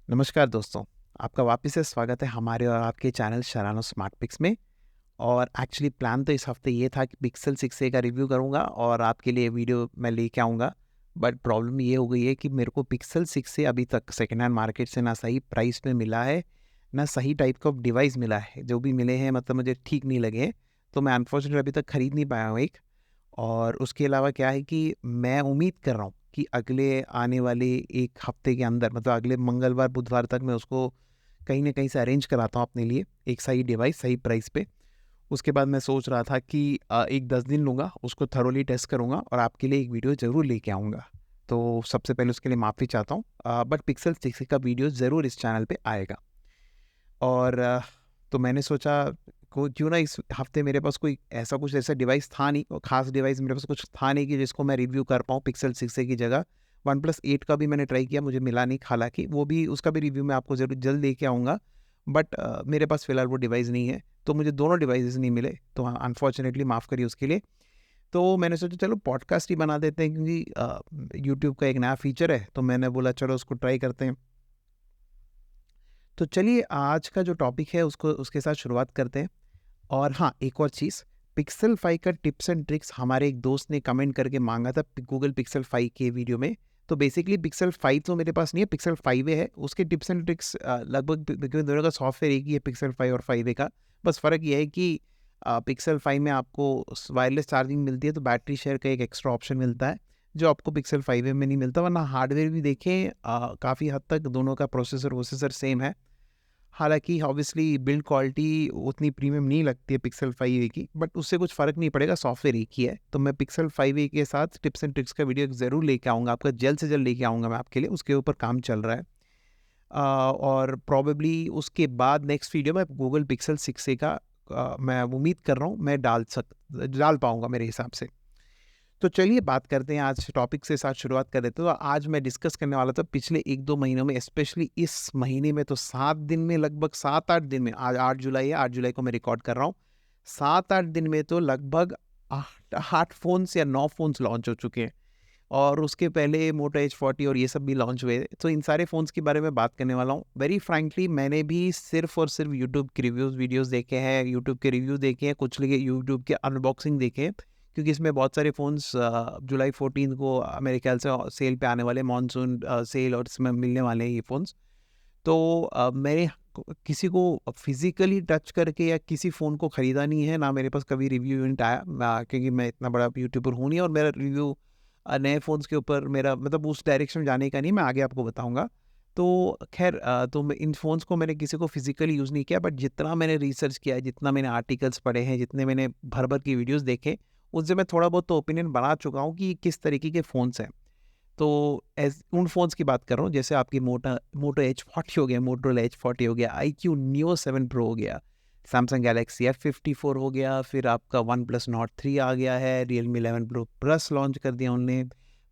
नमस्कार दोस्तों, आपका वापस से स्वागत है हमारे और आपके चैनल शरानो स्मार्ट पिक्स में। और एक्चुअली प्लान तो इस हफ्ते ये था कि पिक्सल 6a का रिव्यू करूंगा और आपके लिए वीडियो मैं लेके आऊँगा। बट प्रॉब्लम ये हो गई है कि मेरे को पिक्सल 6a अभी तक सेकेंड हैंड मार्केट से ना सही प्राइस में मिला है, ना सही टाइप का डिवाइस मिला है। जो भी मिले हैं मतलब मुझे ठीक नहीं लगे हैं, तो मैं अनफॉर्चुनेटली अभी तक खरीद नहीं पाया हूँ एक। और उसके अलावा क्या है कि मैं उम्मीद कर रहा हूँ कि अगले आने वाले 1 हफ्ते के अंदर मतलब अगले मंगलवार, बुधवार तक मैं उसको कहीं न कहीं से अरेंज कराता हूँ अपने लिए, एक सही डिवाइस, सही प्राइस पे। उसके बाद मैं सोच रहा था कि एक 10 दिन लूँगा, उसको थोरोली टेस्ट करूँगा और आपके लिए एक वीडियो ज़रूर लेके आऊँगा। तो सबसे पहले उसके लिए माफ़ी चाहता हूँ, बट पिक्सल 6 का वीडियो ज़रूर इस चैनल पे आएगा। और तो मैंने सोचा को क्यों ना इस हफ्ते मेरे पास कोई ऐसा कुछ ऐसा डिवाइस था नहीं और ख़ास डिवाइस मेरे पास कुछ था नहीं कि जिसको मैं रिव्यू कर पाऊँ पिक्सल 6a की जगह। वन प्लस 8 का भी मैंने ट्राई किया, मुझे मिला नहीं, हालाँकि वो भी उसका भी रिव्यू मैं आपको ज़रूर जल्द लेके आऊँगा। बट मेरे पास फ़िलहाल वो डिवाइस नहीं है, तो मुझे दोनों डिवाइसेज़ नहीं मिले, तो अनफॉर्चुनेटली माफ़ करिए उसके लिए। तो मैंने सोचा चलो पॉडकास्ट ही बना देते हैं क्योंकि यूट्यूब का एक नया फ़ीचर है, तो मैंने बोला चलो उसको ट्राई करते हैं। तो चलिए आज का जो टॉपिक है उसको उसके साथ शुरुआत करते हैं। और हाँ, एक और चीज़, पिक्सल 5 का टिप्स एंड ट्रिक्स हमारे एक दोस्त ने कमेंट करके माँगा था गूगल पिक्सल 5 के वीडियो में। तो बेसिकली पिक्सल 5 तो मेरे पास नहीं है, पिक्सल 5a है। उसके टिप्स एंड ट्रिक्स लगभग क्योंकि दोनों का सॉफ्टवेयर एक ही है, पिक्सल 5 और 5a का। बस फ़र्क ये है कि पिक्सल 5 में आपको वायरलेस चार्जिंग मिलती है, तो बैटरी शेयर का एक एक्स्ट्रा ऑप्शन मिलता है, जो आपको पिक्सल 5a में नहीं मिलता। वरना हार्डवेयर भी देखें काफ़ी हद तक दोनों का प्रोसेसर सेम है। हालाँकि ऑब्वियसली बिल्ड क्वालिटी उतनी प्रीमियम नहीं लगती है पिक्सल 5a की, बट उससे कुछ फ़र्क नहीं पड़ेगा, सॉफ्टवेयर एक ही है। तो मैं पिक्सल 5a के साथ टिप्स एंड ट्रिक्स का वीडियो ज़रूर लेके आऊँगा, आपका जल्द से जल्द लेके आऊँगा मैं आपके लिए, उसके ऊपर काम चल रहा है। और प्रोबेबली उसके बाद नेक्स्ट वीडियो में गूगल पिक्सल 6a का मैं उम्मीद कर रहा हूँ मैं डाल पाऊँगा मेरे हिसाब से। तो चलिए बात करते हैं, आज टॉपिक से साथ शुरुआत कर देते हैं। तो आज मैं डिस्कस करने वाला था पिछले 1-2 महीनों में, स्पेशली इस महीने में तो 7 दिन में लगभग 7-8 दिन में, आज 8 जुलाई है, 8 जुलाई को मैं रिकॉर्ड कर रहा हूँ। 7-8 दिन में तो लगभग 8 फ़ोन्स या 9 फ़ोन्स लॉन्च हो चुके हैं और उसके पहले मोटो H40 और ये सब भी लॉन्च हुए। तो इन सारे फ़ोन्स के बारे में बात करने वाला हूँ। वेरी फ्रैंकली मैंने भी सिर्फ़ और सिर्फ़ यूट्यूब के रिव्यूज़ वीडियोज़ देखे हैं, यूट्यूब के रिव्यू देखे हैं, कुछ लगे यूट्यूब के अनबॉक्सिंग देखे हैं। क्योंकि इसमें बहुत सारे फ़ोन्स जुलाई 14 को मेरे ख़्याल से सेल पे आने वाले, मानसून सेल और इसमें मिलने वाले हैं ये फ़ोन्स। तो मैंने किसी को फिज़िकली टच करके या किसी फ़ोन को ख़रीदा नहीं है, ना मेरे पास कभी रिव्यू यूनिट आया, क्योंकि मैं इतना बड़ा यूट्यूबर हूँ नहीं और मेरा रिव्यू नए फ़ोन्स के ऊपर मेरा मतलब उस डायरेक्शन में जाने का नहीं, मैं आगे आपको बताऊँगा। तो ख़ैर तो मैं इन फ़ोन्स को मैंने किसी को फिज़िकली यूज़ नहीं किया, बट जितना मैंने रिसर्च किया है, जितना मैंने आर्टिकल्स पढ़े हैं, जितने मैंने भर-भर के वीडियोज़ देखे, उससे मैं थोड़ा बहुत तो ओपिनियन बना चुका हूँ कि किस तरीके के फ़ोन्स हैं। तो एज़ उन फ़ोन्स की बात कर रहा हूँ जैसे आपकी मोटो H40 हो गया, मोटोरोला H40 हो गया, iQOO Neo 7 Pro हो गया, सैमसंग गैलेक्सी F54 हो गया, फिर आपका वन प्लस नॉट 3 आ गया है, रियलमी 11 प्रो प्लस लॉन्च कर दिया उन्होंने,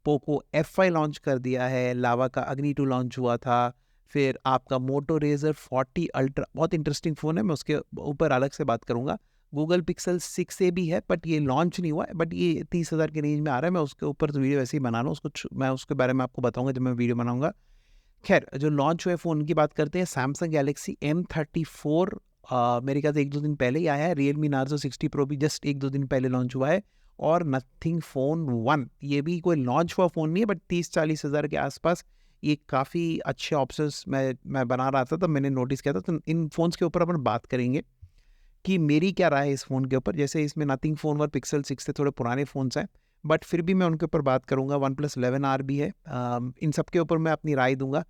पोको F5 लॉन्च कर दिया है, लावा का अग्नि 2 लॉन्च हुआ था, फिर आपका मोटो रेज़र 40 अल्ट्रा बहुत इंटरेस्टिंग फ़ोन है, मैं उसके ऊपर अलग से बात करूँगा। गूगल पिक्सल 6a भी है, बट ये लॉन्च नहीं हुआ है, बट ये 30,000 की रेंज में आ रहा है। मैं उसके ऊपर तो वीडियो वैसे ही बना रहा हूँ, मैं उसके बारे में आपको बताऊँगा जब मैं वीडियो बनाऊँगा। खैर जो लॉन्च हुए फ़ोन की बात करते हैं, सैमसंग गैलेक्सी M34 मेरे ख्याल से 1-2 दिन पहले ही आया है, रियलमी नार्ज़ो 60 प्रो भी जस्ट 1-2 दिन पहले लॉन्च हुआ है और नथिंग फ़ोन 1 ये भी कोई लॉन्च हुआ फ़ोन नहीं है, बट 30-40 हज़ार के आसपास ये काफ़ी अच्छे ऑप्शंस मैं बना रहा था, तब मैंने नोटिस किया था। तो इन फ़ोन्स के ऊपर अपन बात करेंगे कि मेरी क्या राय है इस फ़ोन के ऊपर। जैसे इसमें नथिंग फ़ोन और पिक्सल 6 से थोड़े पुराने फ़ोन्स हैं, बट फिर भी मैं उनके ऊपर बात करूँगा। वन प्लस 11R भी है। इन सब के ऊपर मैं अपनी राय दूँगा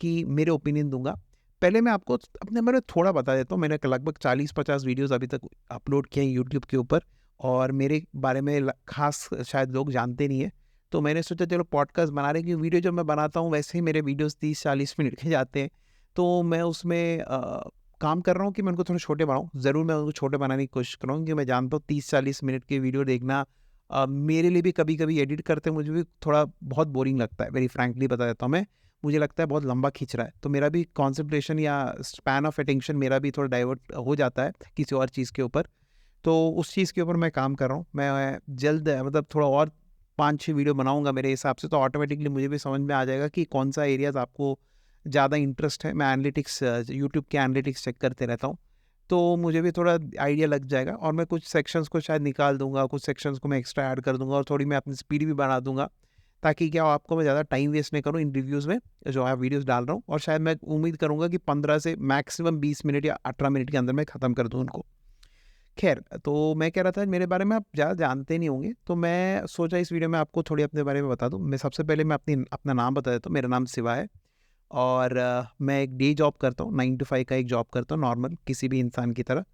कि मेरे ओपिनियन दूँगा। पहले मैं आपको अपने बारे में थोड़ा बता देता हूँ। मैंने लगभग 40-50 वीडियोज़ अभी तक अपलोड किए हैं यूट्यूब के ऊपर और मेरे बारे में ख़ास शायद लोग जानते नहीं हैं। तो मैंने सोचा चलो पॉडकास्ट बना रहे हैं, क्योंकि वीडियो जब मैं बनाता हूँ वैसे ही मेरे वीडियोज़ 30-40 मिनट के जाते हैं। तो मैं उसमें काम कर रहा हूँ कि मैं उनको थोड़े छोटे बनाऊँ। ज़रूर मैं उनको छोटे बनाने की कोशिश कर रहा हूँ, क्योंकि मैं जानता हूँ 30-40 मिनट की वीडियो देखना मेरे लिए भी कभी-कभी एडिट करते मुझे भी थोड़ा बहुत बोरिंग लगता है। वेरी फ्रैंकली बता देता हूँ मैं। मुझे लगता है बहुत लंबा खींच रहा है। तो मेरा भी कंसंट्रेशन या स्पैन ऑफ अटेंशन मेरा भी थोड़ा डाइवर्ट हो जाता है किसी और चीज़ के ऊपर। तो उस चीज़ के ऊपर मैं काम कर रहा हूँ। मैं जल्द मतलब थोड़ा और 5-6 वीडियो बनाऊँगा मेरे हिसाब से, तो ऑटोमेटिकली मुझे भी समझ में आ जाएगा कि कौन-सा एरियाज़ आपको ज़्यादा इंटरेस्ट है, मैं एनालिटिक्स यूट्यूब के एनालिटिक्स चेक करते रहता हूँ, तो मुझे भी थोड़ा आइडिया लग जाएगा और मैं कुछ सेक्शंस को शायद निकाल दूँगा, कुछ सेक्शंस को मैं एक्स्ट्रा ऐड कर दूँगा और थोड़ी मैं अपनी स्पीड भी बढ़ा दूँगा, ताकि क्या हो, आपको मैं ज़्यादा टाइम वेस्ट नहीं करूँ इन रिव्यूज़ में जो मैं वीडियोज़ डाल रहा हूँ, और शायद मैं उम्मीद करूँगा कि 15 से मैक्सिमम 20 मिनट या 18 मिनट के अंदर मैं ख़त्म कर दूँ उनको। ख़ैर, तो मैं कह रहा था मेरे बारे में आप ज़्यादा जानते नहीं होंगे, तो मैं सोचा इस वीडियो में आपको थोड़ी अपने बारे में बता दूँ। मैं सबसे पहले मैं अपना नाम बता देता हूँ। मेरा नाम शिवा है और मैं एक डे जॉब करता हूँ, 9 टू 5 का एक जॉब करता हूँ नॉर्मल किसी भी इंसान की तरह।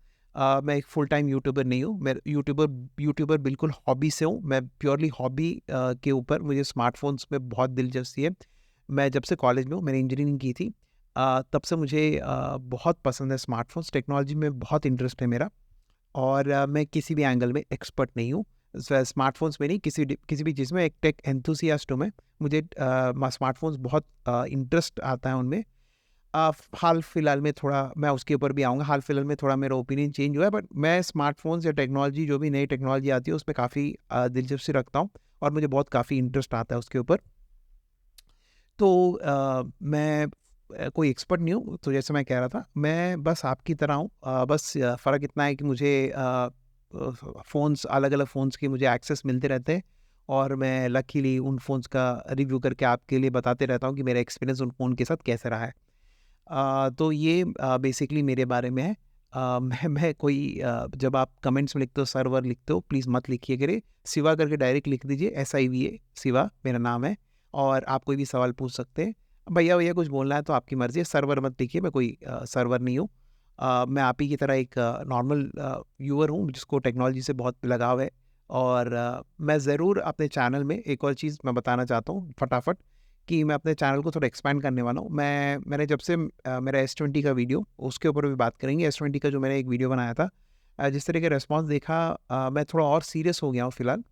मैं एक फुल टाइम यूट्यूबर नहीं हूँ, मैं यूट्यूबर बिल्कुल हॉबी से हूँ। मैं प्योरली हॉबी के ऊपर, मुझे स्मार्टफ़ोन्स में बहुत दिलचस्पी है। मैं जब से कॉलेज में हूँ, मैंने इंजीनियरिंग की थी, तब से मुझे बहुत पसंद है स्मार्टफ़ोन्स, टेक्नोलॉजी में बहुत इंटरेस्ट है मेरा। और मैं किसी भी एंगल में एक्सपर्ट नहीं हूँ। स्मार्टफ़ोन्स में नहीं, किसी भी चीज़ में एक टेक एंथुसियास्ट हूँ मैं। मुझे स्मार्टफ़ोन्स बहुत इंटरेस्ट आता है उनमें। हाल-फिलहाल में थोड़ा मैं उसके ऊपर भी आऊँगा, हाल-फिलहाल में थोड़ा मेरा ओपिनियन चेंज हुआ है, बट मैं स्मार्टफ़ोन्स या टेक्नोलॉजी, जो भी नई टेक्नोलॉजी आती है उसमें काफ़ी दिलचस्पी रखता हूँ और मुझे बहुत काफ़ी इंटरेस्ट आता है उसके ऊपर। तो मैं कोई एक्सपर्ट नहीं हूँ, तो जैसे मैं कह रहा था, मैं बस आपकी तरह हूँ। बस फ़र्क इतना है कि मुझे फ़ोन्स, अलग-अलग फ़ोन्स की मुझे एक्सेस मिलते रहते हैं और मैं लकीली उन फ़ोन्स का रिव्यू करके आपके लिए बताते रहता हूँ कि मेरा एक्सपीरियंस उन फ़ोन के साथ कैसा रहा है। तो ये बेसिकली मेरे बारे में है। मैं कोई जब आप कमेंट्स में लिखते हो, सर्वर लिखते हो, प्लीज़ मत लिखिए करिए। शिवा करके डायरेक्ट लिख दीजिए, SIVA, शिवा मेरा नाम है और आप कोई भी सवाल पूछ सकते हैं। भैया-वैया कुछ बोलना है तो आपकी मर्ज़ी है, सर्वर मत लिखिए, मैं कोई सर्वर नहीं हूँ। मैं आप ही की तरह एक नॉर्मल व्यूअर हूँ जिसको टेक्नोलॉजी से बहुत लगाव है और मैं ज़रूर अपने चैनल में एक और चीज़ मैं बताना चाहता हूँ फटाफट, कि मैं अपने चैनल को थोड़ा एक्सपैंड करने वाला हूँ। मैंने जब से मेरा S20 का वीडियो, उसके ऊपर भी बात करेंगे। S20 का जो मैंने एक वीडियो बनाया था, जिस तरह का रिस्पॉन्स देखा, मैं थोड़ा और सीरियस हो गया हूँ फ़िलहाल।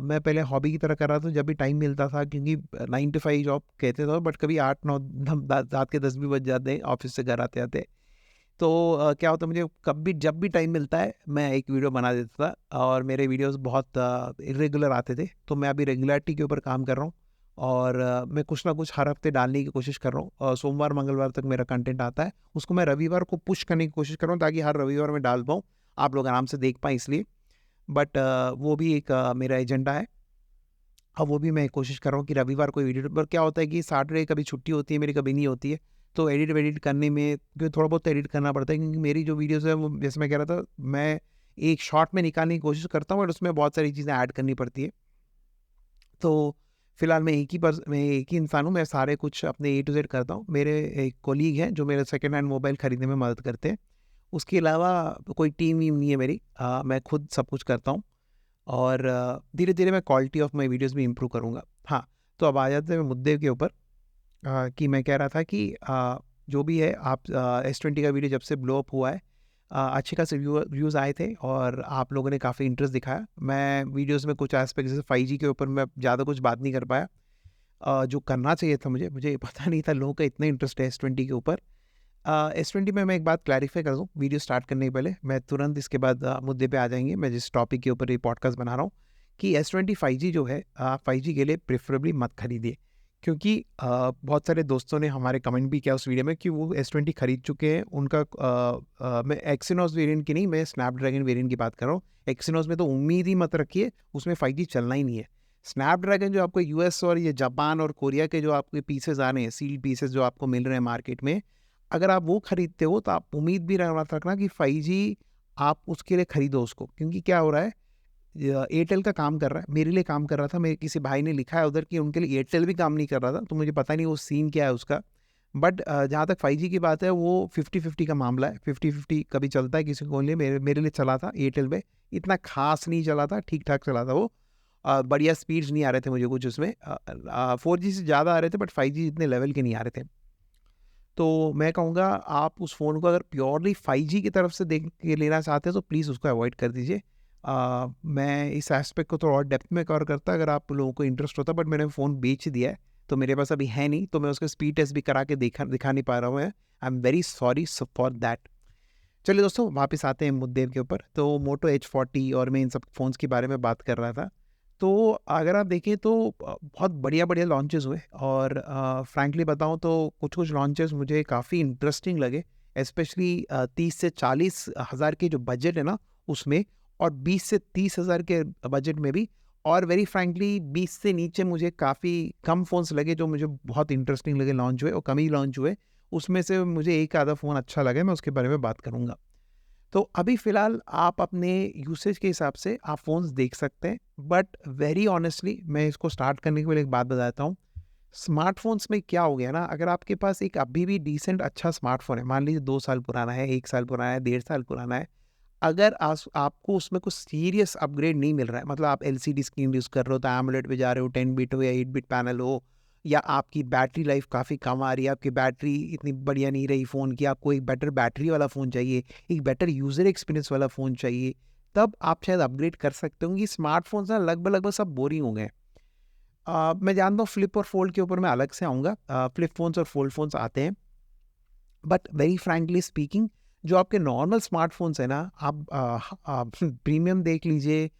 मैं पहले हॉबी की तरह कर रहा था जब भी टाइम मिलता था, क्योंकि 9 टू 5 जॉब कहते थे, बट कभी 8, 9 रात के 10 भी बज जाते हैं ऑफ़िस से घर आते-आते। तो क्या होता है, मुझे कभी जब भी टाइम मिलता है मैं एक वीडियो बना देता था और मेरे वीडियोस बहुत इर्रेगुलर आते थे। तो मैं अभी रेगुलरिटी के ऊपर काम कर रहा हूँ और मैं कुछ ना कुछ हर हफ्ते डालने की कोशिश कर रहा हूँ और सोमवार मंगलवार तक मेरा कंटेंट आता है। उसको मैं रविवार को पुश करने की कोशिश कर रहा हूँ ताकि हर रविवार मैं डाल पाऊँ, आप लोग आराम से देख पाएँ इसलिए। बट वो भी एक मेरा एजेंडा है। अब वो भी मैं कोशिश कर रहा हूँ कि रविवार को वीडियो, पर क्या होता है कि सैटरडे कभी छुट्टी होती है मेरी, कभी नहीं होती है। तो एडिट वेडिट करने में क्योंकि थोड़ा बहुत एडिट करना पड़ता है, क्योंकि मेरी जो वीडियोज़ है वो, जैसे मैं कह रहा था, मैं एक शॉट में निकालने की कोशिश करता हूँ, बट उसमें बहुत सारी चीज़ें ऐड करनी पड़ती है। तो फिलहाल मैं एक ही इंसान हूँ, मैं सारे कुछ अपने ए टू ज़ेड करता हूँ। मेरे एक कॉलीग हैं जो मेरे सेकंड हैंड मोबाइल खरीदने में मदद करते हैं। उसके अलावा कोई टीम वीम नहीं है मेरी। मैं खुद सब कुछ करता हूँ और धीरे-धीरे मैं क्वालिटी ऑफ माय वीडियोज़ भी इम्प्रूव करूँगा। हाँ, तो अब आ जाते हैं मुद्दे के ऊपर, कि मैं कह रहा था कि जो भी है, आप S20 का वीडियो जब से ब्लो अप हुआ है, अच्छे खासे व्यूज़ आए थे और आप लोगों ने काफ़ी इंटरेस्ट दिखाया। मैं वीडियोज़ में कुछ एस्पेक्ट, जैसे 5G के ऊपर मैं ज़्यादा कुछ बात नहीं कर पाया, जो करना चाहिए था मुझे पता नहीं था लोगों का इतना इंटरेस्ट है S20 के ऊपर। S20 में मैं एक बात क्लैरिफ़ाई कर दूँ वीडियो स्टार्ट करने के पहले, मैं तुरंत इसके बाद मुद्दे पे आ जाएँगे, मैं जिस टॉपिक के ऊपर ये पॉडकास्ट बना रहा हूँ, कि S20 5G जो है, 5G के लिए प्रेफ़रेबली मत खरीदिए। क्योंकि बहुत सारे दोस्तों ने हमारे कमेंट भी किया उस वीडियो में कि वो S20 खरीद चुके हैं। उनका मैं एक्सिनॉस वेरिएंट की नहीं, मैं स्नैपड्रैगन वेरिएंट की बात कर रहा हूँ। एक्सिनॉस में तो उम्मीद ही मत रखिए, उसमें 5G चलना ही नहीं है। स्नैपड्रैगन जो आपको यूएस और ये जापान और कोरिया के जो आपके पीसेज़ आ रहे हैं, सील्ड पीसेज़ जो आपको मिल रहे हैं मार्केट में, अगर आप वो खरीदते हो तो आप उम्मीद भी मत रखना कि 5G आप उसके लिए खरीदो उसको। क्योंकि क्या हो रहा है, एयरटेल का काम कर रहा है, मेरे लिए काम कर रहा था, मेरे किसी भाई ने लिखा है उधर कि उनके लिए एयरटेल भी काम नहीं कर रहा था, तो मुझे पता नहीं वो सीन क्या है उसका। बट जहाँ तक 5G की बात है, वो 50-50 का मामला है, 50-50 कभी चलता है किसी को लिए। मेरे लिए चला था एयरटेल में, इतना खास नहीं चला था, ठीक-ठाक चला था वो। बढ़िया स्पीड्स नहीं आ रहे थे मुझे कुछ उसमें, 4G से ज़्यादा आ रहे थे, बट 5G इतने लेवल के नहीं आ रहे थे। तो मैं कहूँगा, आप उस फ़ोन को अगर प्योरली 5G की तरफ से देख के लेना चाहते हैं तो प्लीज़ उसको अवॉइड कर दीजिए। मैं इस एस्पेक्ट को थोड़ा और डेप्थ में कवर करता अगर आप लोगों को इंटरेस्ट होता, बट मैंने फ़ोन बेच दिया है, तो मेरे पास अभी है नहीं, तो मैं उसका स्पीड टेस्ट भी करा के दिखा नहीं पा रहा हूँ। I am very sorry for that. चलिए दोस्तों, वापस आते हैं मुद्दे के ऊपर। तो मोटो H40 और मैं इन सब फ़ोन्स के बारे में बात कर रहा था। तो अगर आप देखें तो बहुत बढ़िया-बढ़िया लॉन्चेस हुए और फ्रैंकली बताऊँ तो कुछ-कुछ लॉन्चेस मुझे काफ़ी इंटरेस्टिंग लगे, स्पेशली 30 से 40 हज़ार के जो बजट है ना उसमें, और 20 से 30 हज़ार के बजट में भी। और वेरी फ्रैंकली 20 से नीचे मुझे काफ़ी कम फ़ोन्स लगे जो मुझे बहुत इंटरेस्टिंग लगे लॉन्च हुए, और कम ही लॉन्च हुए। उसमें से मुझे एक आधा फ़ोन अच्छा लगा, मैं उसके बारे में बात करूँगा। तो अभी फ़िलहाल आप अपने यूसेज के हिसाब से आप फ़ोन्स देख सकते हैं, बट वेरी ऑनेस्टली मैं इसको स्टार्ट करने के पहले एक बात बताता हूँ। स्मार्टफ़ोन्स में क्या हो गया ना, अगर आपके पास एक अभी भी डिसेंट अच्छा स्मार्टफ़ोन है, मान लीजिए 2 साल पुराना है, 1 साल पुराना है, 1.5 साल पुराना है, अगर आपको उसमें कुछ सीरियस अपग्रेड नहीं मिल रहा है, मतलब आप एलसीडी स्क्रीन यूज़ कर रहे हो, तो एमोलेड पे जा रहे हो, 10 बिट हो या 8 बिट पैनल हो, या आपकी बैटरी लाइफ काफ़ी कम आ रही है, आपकी बैटरी इतनी बढ़िया नहीं रही फ़ोन की, आपको एक बेटर बैटरी वाला फ़ोन चाहिए, एक बेटर यूज़र एक्सपीरियंस वाला फ़ोन चाहिए, तब आप शायद अपग्रेड कर सकते हो, क्योंकि स्मार्टफ़ोन्स ना लगभग-लगभग सब बोरिंग हो गए हैं। मैं जानता हूँ फ्लिप और फ़ोल्ड के ऊपर मैं अलग से आऊँगा, फ्लिप फ़ोन्स और फ़ोल्ड फ़ोन्स आते हैं। बट वेरी फ्रैंकली स्पीकिंग, जो आपके नॉर्मल स्मार्टफ़ोन्स हैं ना, आप प्रीमियम देख लीजिए,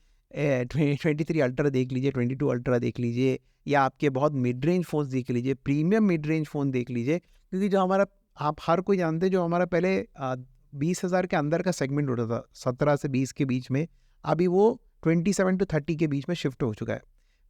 23 अल्ट्रा देख लीजिए, 22 अल्ट्रा देख लीजिए, या आपके बहुत मिड रेंज फ़ोन्स देख लीजिए, प्रीमियम मिड रेंज फ़ोन देख लीजिए, क्योंकि जो हमारा, आप हर कोई जानते हैं जो हमारा पहले 20,000 के अंदर का सेगमेंट होता था, 17 से 20 के बीच में, अभी वो 27 टू 30 के बीच में शिफ्ट हो चुका है।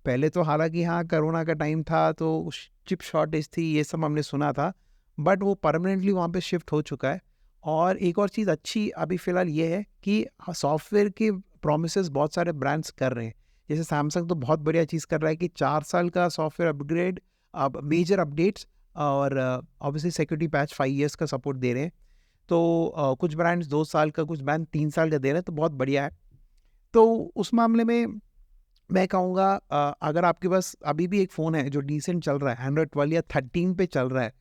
पहले तो हालाँकि हाँ, कोरोना का टाइम था तो चिप शॉर्टेज थी, ये सब हमने सुना था, बट वो परमानेंटली वहाँ पे शिफ्ट हो चुका है। और एक और चीज़ अच्छी अभी फ़िलहाल ये है कि सॉफ्टवेयर के प्रोमिसेस बहुत सारे ब्रांड्स कर रहे हैं। जैसे सैमसंग तो बहुत बढ़िया चीज़ कर रहा है कि 4 साल का सॉफ्टवेयर अपग्रेड, अब मेजर अपडेट्स, और ऑब्वियसली सिक्योरिटी पैच 5 इयर्स का सपोर्ट दे रहे हैं। तो कुछ ब्रांड्स 2 साल का, कुछ ब्रांड 3 साल का दे रहे हैं, तो बहुत बढ़िया है। तो उस मामले में मैं कहूँगा, अगर आपके पास अभी भी एक फ़ोन है जो डिसेंट चल रहा है, एंड्रॉइड 12 या 13 पे चल रहा है,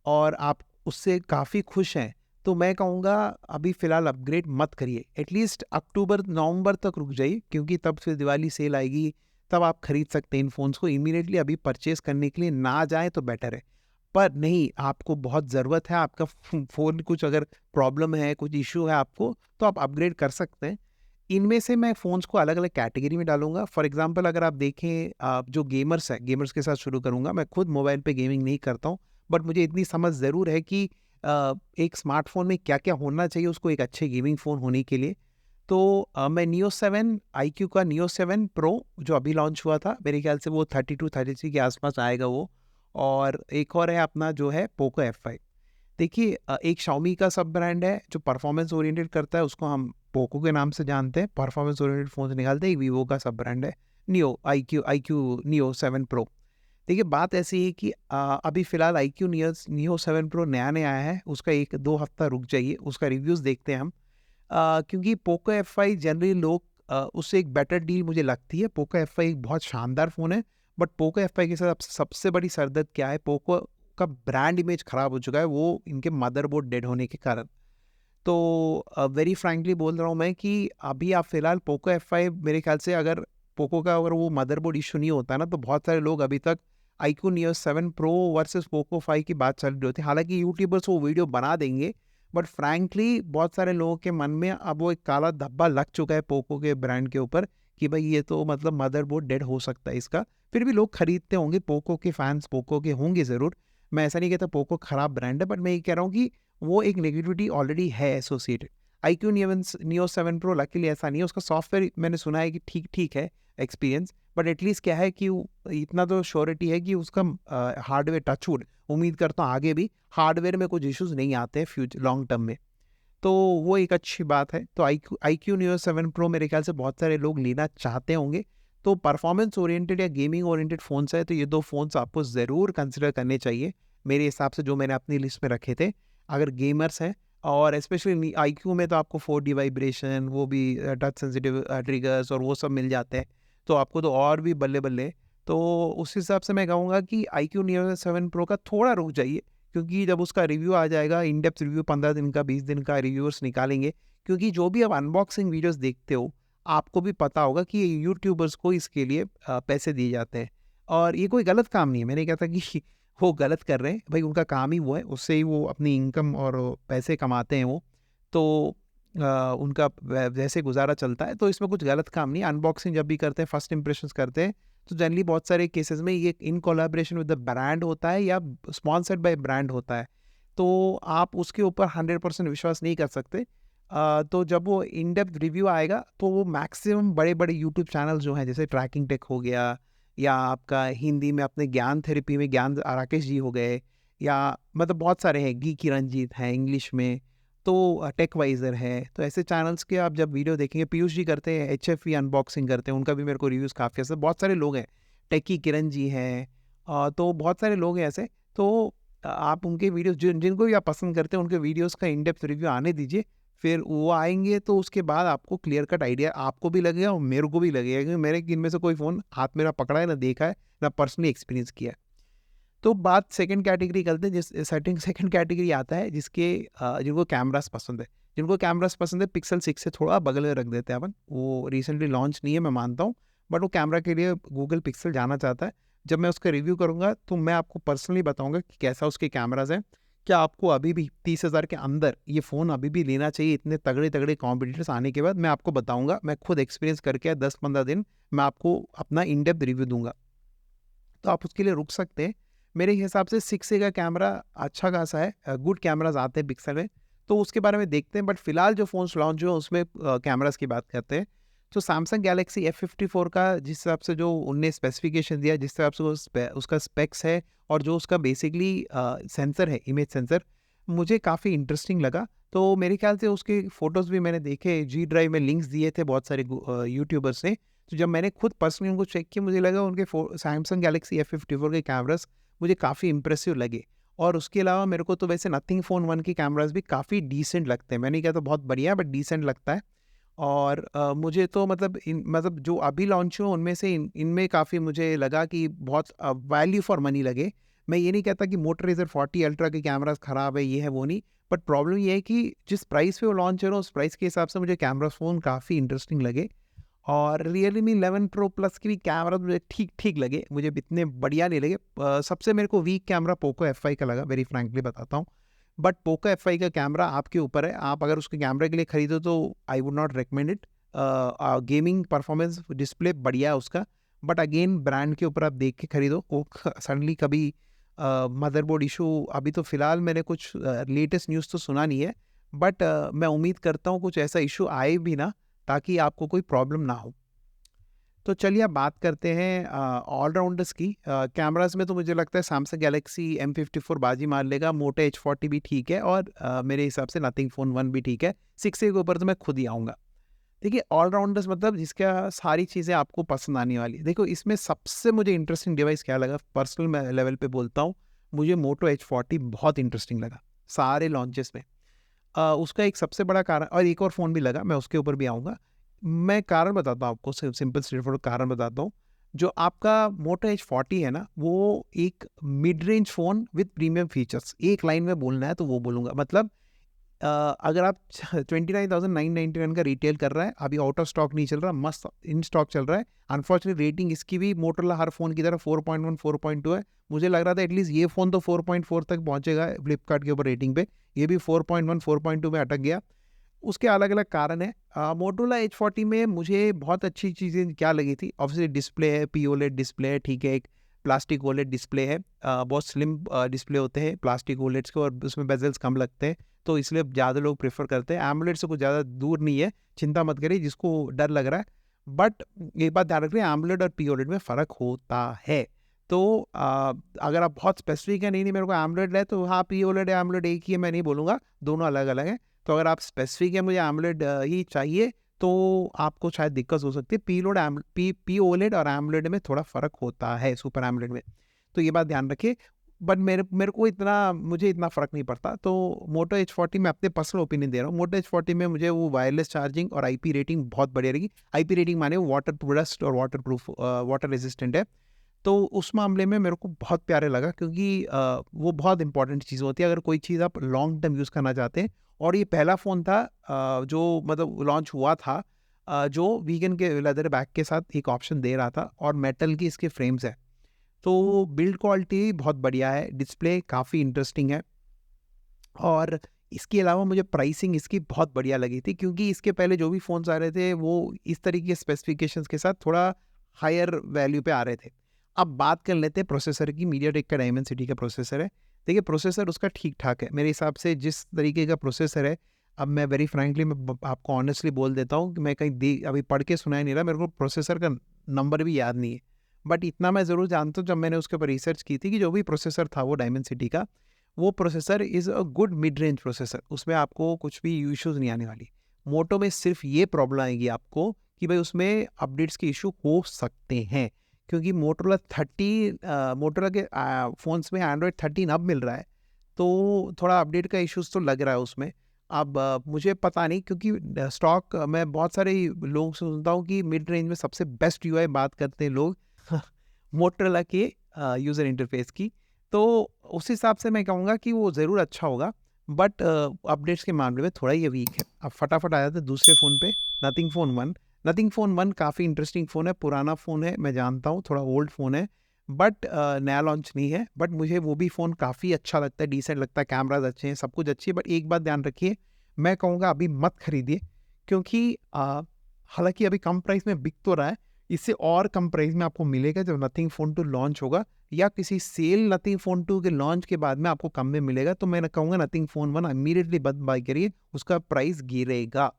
और आप उससे काफ़ी खुश हैं, तो मैं कहूँगा अभी फ़िलहाल अपग्रेड मत करिए। एटलीस्ट अक्टूबर-नवंबर तक रुक जाइए, क्योंकि तब फिर दिवाली सेल आएगी, तब आप खरीद सकते हैं इन फ़ोन्स को। इमीडिएटली अभी परचेज़ करने के लिए ना जाएँ तो बेटर है। पर नहीं, आपको बहुत ज़रूरत है, आपका फ़ोन कुछ अगर प्रॉब्लम है, कुछ इश्यू है आपको, तो आप अपग्रेड कर सकते हैं। इनमें से मैं फ़ोन्स को अलग-अलग कैटेगरी में डालूँगा। फॉर एग्ज़ाम्पल अगर आप देखें, जो गेमर्स हैं, गेमर्स के साथ शुरू करूँगा। मैं खुद मोबाइल पे गेमिंग नहीं करता हूँ, बट मुझे इतनी समझ ज़रूर है कि एक स्मार्टफ़ोन में क्या-क्या होना चाहिए उसको एक अच्छे गेमिंग फ़ोन होने के लिए। तो मैं नियो 7 आईक्यू का नियो 7 प्रो जो अभी लॉन्च हुआ था, मेरे ख़्याल से वो 32-33 के आस-पास आएगा वो। और एक और है अपना जो है पोको F5। देखिए, एक शाओमी का सब ब्रांड है जो परफॉर्मेंस ओरिएंटेड करता है, उसको हम पोको के नाम से जानते हैं, परफॉर्मेंस ओरिएंटेड फ़ोन्स निकालते हैं। एक वीवो का सब ब्रांड है, neo IQ IQ neo 7 pro. देखिए, बात ऐसी है कि अभी फ़िलहाल आईक्यू नियो 7 प्रो नया-नया आया है, उसका 1-2 हफ्ता रुक जाइए, उसका रिव्यूज़ देखते हैं हम। क्योंकि पोको F5 जनरली लोग, उससे एक बेटर डील मुझे लगती है। पोको F5 एक बहुत शानदार फ़ोन है, बट पोको F5 के साथ सबसे बड़ी सरदर्द क्या है, पोको का ब्रांड इमेज खराब हो चुका है, वो इनके मदरबोर्ड डेड होने के कारण। तो वेरी फ्रैंकली बोल रहा हूँ मैं कि अभी आप फ़िलहाल पोको F5, मेरे ख़्याल से अगर पोको का अगर वो मदरबोर्ड इश्यू नहीं होता ना, तो बहुत सारे लोग अभी तक IQ neo 7 pro versus Poco 5 की बात चल रही होती है। हालाँकि यूट्यूबर्स वो वीडियो बना देंगे, बट फ्रैंकली बहुत सारे लोगों के मन में अब वो एक काला धब्बा लग चुका है पोको के ब्रांड के ऊपर, कि भाई ये तो मतलब मदरबोर्ड डेड हो सकता है इसका। फिर भी लोग खरीदते होंगे, पोको के फैन्स पोको के होंगे ज़रूर। मैं ऐसा नहीं कहता पोको खराब ब्रांड है, बट मैं ये कह रहा हूँ कि वो एक नेगेटिविटी ऑलरेडी है associated. IQ neo 7 pro luckily ऐसा नहीं है, उसका सॉफ्टवेयर मैंने सुना है कि ठीक-ठीक है एक्सपीरियंस, बट एटलीस्ट क्या है कि इतना तो श्योरिटी है कि उसका हार्डवेयर, टचवुड, उम्मीद करता हूँ आगे भी हार्डवेयर में कुछ इश्यूज़ नहीं आते हैं लॉन्ग टर्म में। तो वो एक अच्छी बात है। तो आईक्यू नियो 7 प्रो मेरे ख्याल से बहुत सारे लोग लेना चाहते होंगे। तो परफॉर्मेंस ओरिएंटेड या गेमिंग ओरिएंटेड फ़ोन्स है, तो ये 2 फ़ोन्स आपको ज़रूर कंसिडर करने चाहिए, मेरे हिसाब से जो मैंने अपनी लिस्ट में रखे थे। अगर गेमर्स हैं, और स्पेशली आईक्यू में तो आपको 4D वाइब्रेशन, वो भी टच सेंसिटिव ट्रिगर्स और वो सब मिल जाते हैं, तो आपको तो और भी बल्ले-बल्ले। तो उस हिसाब से मैं कहूँगा कि आईक्यू नियो 7 प्रो का थोड़ा रुक जाइए, क्योंकि जब उसका रिव्यू आ जाएगा, इन डेप्थ रिव्यू 15 दिन का, 20 दिन का रिव्यूअर्स निकालेंगे, क्योंकि जो भी आप अनबॉक्सिंग वीडियोस देखते हो, आपको भी पता होगा कि यूट्यूबर्स को इसके लिए पैसे दिए जाते हैं, और ये कोई गलत काम नहीं है। मैंने कहा था कि वो गलत कर रहे हैं, भाई उनका काम ही वो है, उससे ही वो अपनी इनकम और पैसे कमाते हैं वो। तो उनका वैसे गुजारा चलता है, तो इसमें कुछ गलत काम नहीं है। अनबॉक्सिंग जब भी करते हैं, फर्स्ट इंप्रेशंस करते हैं, तो जनरली बहुत सारे केसेस में ये in collaboration with the brand होता है या स्पॉन्सर्ड बाय ब्रांड होता है, तो आप उसके ऊपर 100% विश्वास नहीं कर सकते। तो जब वो इन डेप्थ रिव्यू आएगा तो वो मैक्सिमम बड़े बड़े यूट्यूब चैनल जो हैं, जैसे ट्रैकिंग टेक हो गया, या आपका हिंदी में अपने ज्ञान थेरेपी में ज्ञान राकेश जी हो गए, या मतलब बहुत सारे हैं, गी रंजीत हैं इंग्लिश में, तो टेकवाइज़र है, तो ऐसे चैनल्स के आप जब वीडियो देखेंगे, पीयूष जी करते हैं, एचएफई अनबॉक्सिंग करते हैं, उनका भी मेरे को रिव्यूज़ काफ़ी ऐसे बहुत सारे लोग हैं, टेकी किरण जी हैं, तो बहुत सारे लोग हैं ऐसे। तो आप उनके वीडियोस जिनको भी आप पसंद करते हैं, उनके वीडियोस का इन डेप्थ रिव्यू आने दीजिए, फिर वो आएंगे तो उसके बाद आपको क्लियर कट आइडिया आपको भी लगेगा और मेरे को भी लगेगा, क्योंकि मैंने इनमें से कोई फ़ोन हाथ मेरा पकड़ा है, ना देखा है, ना पर्सनली एक्सपीरियंस किया है। तो बात सेकंड कैटेगरी करते हैं, जिस सेकंड कैटेगरी आता है जिसके जिनको कैमरास पसंद है। जिनको कैमरास पसंद है, पिक्सल 6 से थोड़ा बगल में रख देते हैं अपन। वो रिसेंटली लॉन्च नहीं है, मैं मानता हूँ, बट वो कैमरा के लिए गूगल पिक्सल जाना चाहता है। जब मैं उसका रिव्यू करूँगा तो मैं आपको पर्सनली बताऊँगा कि कैसा उसके कैमराज हैं। क्या आपको अभी भी 30,000 के अंदर ये फ़ोन अभी भी लेना चाहिए? इतने तगड़े-तगड़े कॉम्पिटिटर्स आने के बाद मैं आपको बताऊँगा। मैं खुद एक्सपीरियंस करके 10-15 दिन मैं आपको अपना इन डेप्थ रिव्यू दूँगा। तो आप उसके लिए रुक सकते हैं। मेरे हिसाब से 6A का कैमरा अच्छा खासा है, गुड कैमराज़ आते हैं पिक्सल में, तो उसके बारे में देखते हैं। बट फिलहाल जो फ़ोन्स लॉन्च हुए उसमें कैमराज़ की बात करते हैं। तो सैमसंग गैलेक्सी F54 का जिस हिसाब से जो उनने स्पेसिफिकेशन दिया, जिस हिसाब से वो उसका स्पेक्स है, और जो उसका बेसिकली सेंसर है, इमेज सेंसर, मुझे काफ़ी इंटरेस्टिंग लगा। तो मेरे ख्याल से उसके फ़ोटोज़ भी मैंने देखे, जी ड्राइव में लिंक्स दिए थे बहुत सारे यूट्यूबर्स ने। तो जब मैंने खुद पर्सनली उनको चेक किया, मुझे लगा उनके सैमसंग गैलेक्सी F54 के कैमरास मुझे काफ़ी इंप्रेसिव लगे। और उसके अलावा मेरे को तो वैसे नथिंग फ़ोन 1 के कैमरास भी काफ़ी डिसेंट लगते हैं। मैं नहीं कहता बहुत बढ़िया, बट डिसेंट लगता है। और मुझे तो मतलब जो अभी लॉन्च हुए उनमें से इनमें काफ़ी मुझे लगा कि बहुत वैल्यू फॉर मनी लगे। मैं ये नहीं कहता कि मोटो रेज़र 40 अल्ट्रा के कैमरास ख़राब है, ये है, वो नहीं। बट प्रॉब्लम ये है कि जिस प्राइस पे वो लॉन्च हो रहा है, उस प्राइस के हिसाब से मुझे कैमरा फ़ोन काफ़ी इंटरेस्टिंग लगे। और रियलमी 11 प्रो प्लस के भी कैमरा मुझे ठीक-ठीक लगे, मुझे इतने बढ़िया नहीं लगे। सबसे मेरे को वीक कैमरा पोको F5 का लगा, वेरी फ्रैंकली बताता हूँ। बट पोको F5 का कैमरा आपके ऊपर है, आप अगर उसके कैमरे के लिए खरीदो तो I would not recommend it. Gaming performance display बढ़िया है उसका, बट अगेन ब्रांड के ऊपर आप देख के खरीदो। वो सडनली कभी मदरबोर्ड इशू, अभी तो फिलहाल मैंने कुछ लेटेस्ट न्यूज़ तो सुना नहीं है, बट मैं उम्मीद करता हूँ कुछ ऐसा इशू आए भी ना, ताकि आपको कोई प्रॉब्लम ना हो। तो चलिए अब बात करते हैं ऑलराउंडर्स की। कैमरास में तो मुझे लगता है सैमसंग गैलेक्सी M54 बाजी मार लेगा, मोटो H40 भी ठीक है, और मेरे हिसाब से नथिंग फ़ोन 1 भी ठीक है। 6A के ऊपर तो मैं खुद ही आऊँगा। देखिए, ऑलराउंडर्स मतलब जिसका सारी चीज़ें आपको पसंद आने वाली है। देखो, इसमें सबसे मुझे इंटरेस्टिंग डिवाइस क्या लगा, पर्सनल मैं लेवल पे बोलता हूँ, मुझे मोटो H40 बहुत इंटरेस्टिंग लगा, सारे लॉन्चेस में। उसका एक सबसे बड़ा कारण, और एक और फ़ोन भी लगा, मैं उसके ऊपर भी आऊँगा। मैं कारण बताता हूँ आपको, सिंपल स्ट्रेट फॉरवर्ड कारण बताता हूँ। जो आपका मोटो H40 है ना, वो एक mid range phone with premium features. एक लाइन में बोलना है तो वो बोलूँगा, मतलब अगर आप 29,999 का रिटेल कर रहा है, अभी आउट ऑफ स्टॉक नहीं चल रहा, मस्त इन स्टॉक चल रहा है। अनफॉर्चुनेटली रेटिंग इसकी भी मोटोरोला हर फ़ोन की तरह 4.1 4.2 है। मुझे लग रहा था एटलीस्ट ये फ़ोन तो 4.4 तक पहुंचेगा फ्लिपकार्ट के ऊपर रेटिंग पे, ये भी 4.1 4.2 में अटक गया। उसके अलग-अलग कारण हैं। मोटोरोला H40 में मुझे बहुत अच्छी चीज़ें क्या लगी थी, ऑब्वियसली डिस्प्ले है, पीओलेड डिस्प्ले है, ठीक है, एक प्लास्टिक ओलेड डिस्प्ले है। बहुत स्लिम डिस्प्ले होते हैं प्लास्टिक ओलेड्स के, और उसमें बेजल्स कम लगते हैं, तो इसलिए ज़्यादा लोग प्रेफर करते हैं। एमोलेड से कुछ ज़्यादा दूर नहीं है, चिंता मत करिए जिसको डर लग रहा है। बट एक बात ध्यान रखिए, एमोलेड और पीओलेड में फ़र्क होता है। तो अगर आप बहुत स्पेसिफिक है, नहीं मेरे को एमोलेड है, तो हाँ, पीओलेड या एमोलेड एक ही है, मैं नहीं बोलूँगा, दोनों अलग-अलग हैं। तो अगर आप स्पेसिफिक है, मुझे एमोलेड ही चाहिए, तो आपको शायद दिक्कत हो सकती है। पीओलेड और एमोलेड में थोड़ा फ़र्क होता है, सुपर एमोलेड में। तो ये बात ध्यान रखिए। बट मेरे को मुझे इतना फ़र्क नहीं पड़ता। तो मोटो H40 मैं अपने पर्सनल ओपिनियन दे रहा हूँ। मोटो H40 में मुझे वो वायरलेस चार्जिंग और आईपी रेटिंग बहुत बढ़िया लगी। आईपी रेटिंग माने वो वाटर प्रूफ और वाटर रेजिस्टेंट है। तो उस मामले में मेरे को बहुत प्यारे लगा, क्योंकि वो बहुत इंपॉर्टेंट चीज़ होती है अगर कोई चीज़ आप लॉन्ग टर्म यूज़ करना चाहते हैं। और ये पहला फ़ोन था जो मतलब लॉन्च हुआ था, जो वीगन के लेदर बैक के साथ एक ऑप्शन दे रहा था, और मेटल की इसके फ्रेम्स है। तो बिल्ड क्वालिटी बहुत बढ़िया है, डिस्प्ले काफ़ी इंटरेस्टिंग है, और इसके अलावा मुझे प्राइसिंग इसकी बहुत बढ़िया लगी थी, क्योंकि इसके पहले जो भी फ़ोन्स आ रहे थे वो इस तरीके के स्पेसिफिकेशंस के साथ थोड़ा हायर वैल्यू पे आ रहे थे। अब बात कर लेते हैं प्रोसेसर की। मीडियाटेक का डायमेंसिटी का प्रोसेसर है। देखिए प्रोसेसर उसका ठीक-ठाक है। मेरे हिसाब से जिस तरीके का प्रोसेसर है, अब मैं वेरी फ्रैंकली मैं आपको ऑनेस्टली बोल देता हूँ कि मैं कहीं अभी पढ़ के सुना ही नहीं रहा, मेरे को प्रोसेसर का नंबर भी याद नहीं है। बट इतना मैं ज़रूर जानता हूँ, जब मैंने उसके ऊपर रिसर्च की थी, कि जो भी प्रोसेसर था वो डायमेंसिटी का, वो processor is a good mid range processor. उसमें आपको कुछ भी इश्यूज़ नहीं आने वाली। मोटो में सिर्फ ये प्रॉब्लम आएगी आपको कि भाई उसमें अपडेट्स के इश्यू हो सकते हैं, क्योंकि मोटोरोला के फ़ोन्स में एंड्रॉयड 13 अब मिल रहा है, तो थोड़ा अपडेट का इश्यूज़ तो लग रहा है उसमें। अब मुझे पता नहीं, क्योंकि स्टॉक मैं बहुत सारे लोगों से सुनता हूँ कि मिड रेंज में सबसे बेस्ट यूआई बात करते हैं लोग मोटोरोला के यूज़र इंटरफेस की। तो उस हिसाब से मैं कहूँगा कि वो ज़रूर अच्छा होगा, बट अपडेट्स के मामले में थोड़ा ये वीक है। अब फटाफट आ जाते हैं दूसरे फ़ोन पे, नथिंग फ़ोन 1। नथिंग फ़ोन 1 काफ़ी इंटरेस्टिंग फ़ोन है, पुराना फ़ोन है, मैं जानता हूँ, थोड़ा ओल्ड फ़ोन है, बट नया लॉन्च नहीं है। बट मुझे वो भी फ़ोन काफ़ी अच्छा लगता है, डिसेंट लगता है, कैमराज़ अच्छे हैं, सब कुछ अच्छी है। बट एक बात ध्यान रखिए, मैं कहूँगा अभी मत खरीदिए, क्योंकि हालाँकि अभी कम प्राइस में बिक तो रहा है, इससे और कम प्राइस में आपको मिलेगा जब नथिंग फ़ोन 2 लॉन्च होगा, या किसी सेल नथिंग फ़ोन 2 के लॉन्च के बाद में आपको कम में मिलेगा। तो मैं कहूँगा नथिंग फ़ोन 1 इमीडिएटली मत बाय करिए, उसका प्राइस गिरेगा।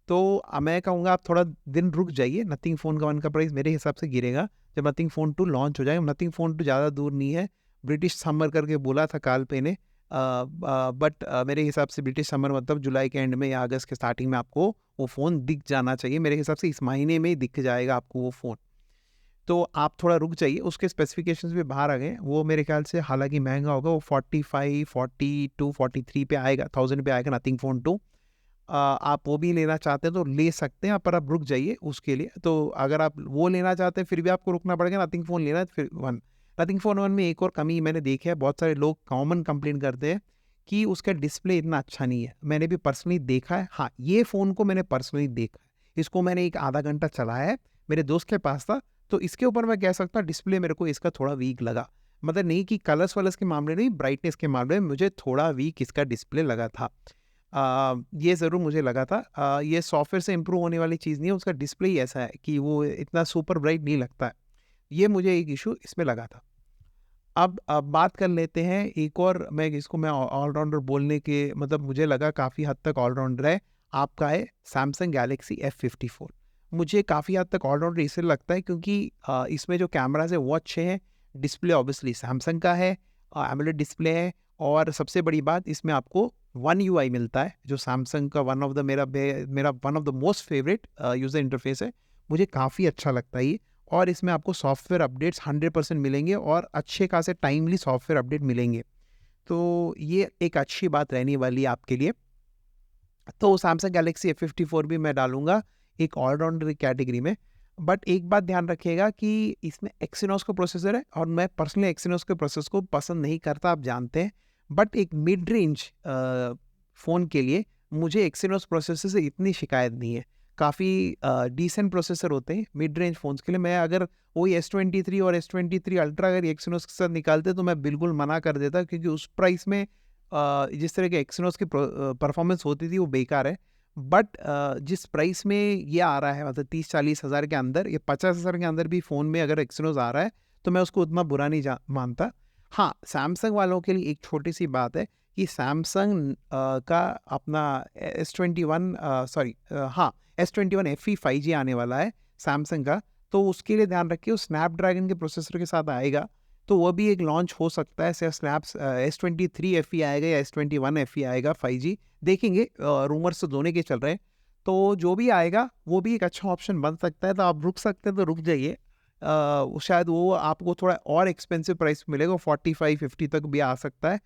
तो मैं कहूँगा आप थोड़ा दिन रुक जाइए, नथिंग फ़ोन का 1 का प्राइस मेरे हिसाब से गिरेगा जब नथिंग फ़ोन 2 लॉन्च हो जाएगा। नथिंग फ़ोन 2 ज़्यादा दूर नहीं है, ब्रिटिश समर करके बोला था कालपे ने, बट मेरे हिसाब से ब्रिटिश समर मतलब जुलाई के एंड में या अगस्त के स्टार्टिंग में आपको वो फ़ोन दिख जाना चाहिए। मेरे हिसाब से इस महीने में ही दिख जाएगा आपको वो फ़ोन। तो आप थोड़ा रुक जाइए, उसके स्पेसिफिकेशंस भी बाहर आ गए हैं। वो मेरे ख्याल से हालाँकि महँगा होगा, वो 45, 42, 43 पे आएगा, 1000 पे आएगा नथिंग फ़ोन 2। आप वो भी लेना चाहते हैं तो ले सकते हैं, पर आप रुक जाइए उसके लिए। तो अगर आप वो लेना चाहते हैं फिर भी आपको रुकना पड़ेगा, नथिंग फ़ोन लेना है तो फिर 1। नथिंग फ़ोन 1 में एक और कमी मैंने देखी है, बहुत सारे लोग कॉमन कंप्लेंट करते हैं कि उसका डिस्प्ले इतना अच्छा नहीं है। मैंने भी पर्सनली देखा है, हाँ, ये फ़ोन को मैंने पर्सनली देखा है। इसको मैंने एक आधा घंटा चलाया है, मेरे दोस्त के पास था, तो इसके ऊपर मैं कह सकता हूँ डिस्प्ले मेरे को इसका थोड़ा वीक लगा। मतलब नहीं कि कलर्स-वलर्स के मामले नहीं, ब्राइटनेस के मामले में मुझे थोड़ा वीक इसका डिस्प्ले लगा था। ये ज़रूर मुझे लगा था। ये सॉफ्टवेयर से इम्प्रूव होने वाली चीज़ नहीं है, उसका डिस्प्ले ही ऐसा है कि वो इतना सुपर ब्राइट नहीं लगता है। ये मुझे एक इश्यू इसमें लगा था। अब बात कर लेते हैं एक और, मैं ऑलराउंडर बोलने के मतलब मुझे लगा काफ़ी हद तक ऑलराउंडर है, आपका है सैमसंग गैलेक्सी F54। मुझे काफ़ी हद तक ऑलराउंडर इसलिए लगता है क्योंकि इसमें जो कैमराज़ है वो अच्छे हैं, डिस्प्ले ऑब्वियसली सैमसंग का है, एमोलेड डिस्प्ले है, और सबसे बड़ी बात इसमें आपको वन यूआई मिलता है, जो सैमसंग का मेरा one of the most favourite user interface है। मुझे काफ़ी अच्छा लगता है ये, और इसमें आपको सॉफ्टवेयर अपडेट्स 100% मिलेंगे, और अच्छे खासे टाइमली सॉफ्टवेयर अपडेट मिलेंगे। तो ये एक अच्छी बात रहने वाली है आपके लिए। तो सैमसंग गैलेक्सी F54 भी मैं डालूँगा एक ऑलराउंडर कैटेगरी में। बट एक बात ध्यान रखिएगा कि इसमें एक्सिनोस का प्रोसेसर है, और मैं पर्सनली एक्सिनोस के प्रोसेसर को पसंद नहीं करता, आप जानते हैं। बट एक मिड रेंज फ़ोन के लिए मुझे एक्सिनोस प्रोसेसर से इतनी शिकायत नहीं है। काफ़ी डिसेंट प्रोसेसर होते हैं मिड रेंज फ़ोन्स के लिए। मैं अगर वही S23 और S23 अल्ट्रा अगर एक्सिनोस के साथ निकालते तो मैं बिल्कुल मना कर देता, क्योंकि उस प्राइस में जिस तरह के एक्सिनोस की परफॉर्मेंस होती थी वो बेकार है। बट जिस प्राइस में ये आ रहा है, मतलब 30-40 हज़ार के अंदर, ये 50 हज़ार के अंदर भी फ़ोन में अगर एक्सिनोस आ रहा है, तो मैं उसको उतना बुरा नहीं मानता। हाँ, सैमसंग वालों के लिए एक छोटी सी बात है कि सैमसंग का अपना S21 FE 5G आने वाला है सैमसंग का, तो उसके लिए ध्यान रखिए, वो स्नैपड्रैगन के प्रोसेसर के साथ आएगा, तो वो भी एक लॉन्च हो सकता है। S23 FE आएगा या S21 FE आएगा 5G, देखेंगे। रूमर्स तो दोनों के चल रहे हैं, तो जो भी आएगा वो भी एक अच्छा ऑप्शन बन सकता है। तो आप रुक सकते हैं तो रुक जाइए। शायद वो आपको थोड़ा और एक्सपेंसिव प्राइस मिलेगा, 45-50 तक भी आ सकता है।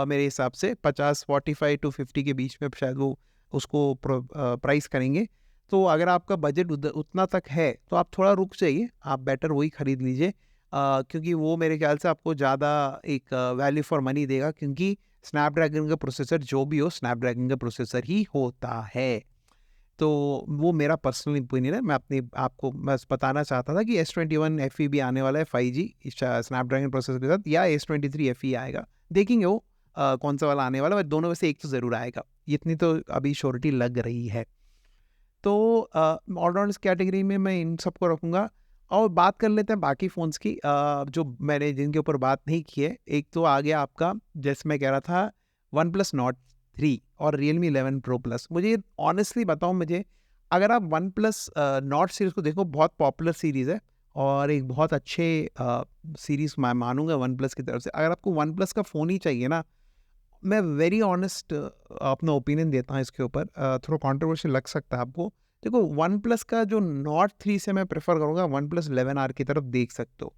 मेरे हिसाब से 45 टू 50 के बीच में शायद वो उसको प्राइस करेंगे। तो अगर आपका बजट उतना तक है तो आप थोड़ा रुक जाइए, आप बेटर वही खरीद लीजिए, क्योंकि वो मेरे ख्याल से आपको ज़्यादा एक वैल्यू फॉर मनी देगा, क्योंकि स्नैपड्रैगन का प्रोसेसर जो भी हो, स्नैपड्रैगन का प्रोसेसर ही होता है। तो वो मेरा पर्सनल ओपिनियन है। मैं आपको बस बताना चाहता था कि S21 FE भी आने वाला है 5G स्नैपड्रैगन प्रोसेसर के साथ, या S23 FE आएगा, देखेंगे वो कौन सा वाला आने वाला, बट दोनों में से एक तो ज़रूर आएगा, इतनी तो अभी श्योरिटी लग रही है। तो ऑलराउंड इस कैटेगरी में मैं इन सबको रखूँगा। और बात कर लेते हैं बाकी फ़ोन्स की, जो मैंने जिनके ऊपर बात नहीं की है। एक तो आ गया आपका, जैसे मैं कह रहा था, वन प्लस नॉट 3 और रियलमी 11 प्रो प्लस। मुझे ऑनेस्टली बताऊँ, मुझे अगर आप वन प्लस नॉट सीरीज़ को देखो, बहुत पॉपुलर सीरीज़ है और एक बहुत अच्छे सीरीज़ मैं मानूँगा वन प्लस की तरफ से। अगर आपको वन प्लस का फ़ोन ही चाहिए ना, मैं वेरी ऑनेस्ट अपना ओपिनियन देता हूँ इसके ऊपर, थोड़ा कंट्रोवर्शियल लग सकता है आपको। देखो, वन प्लस का जो नॉट 3 से मैं प्रेफर करूँगा वन प्लस 11R की तरफ देख सकते हो,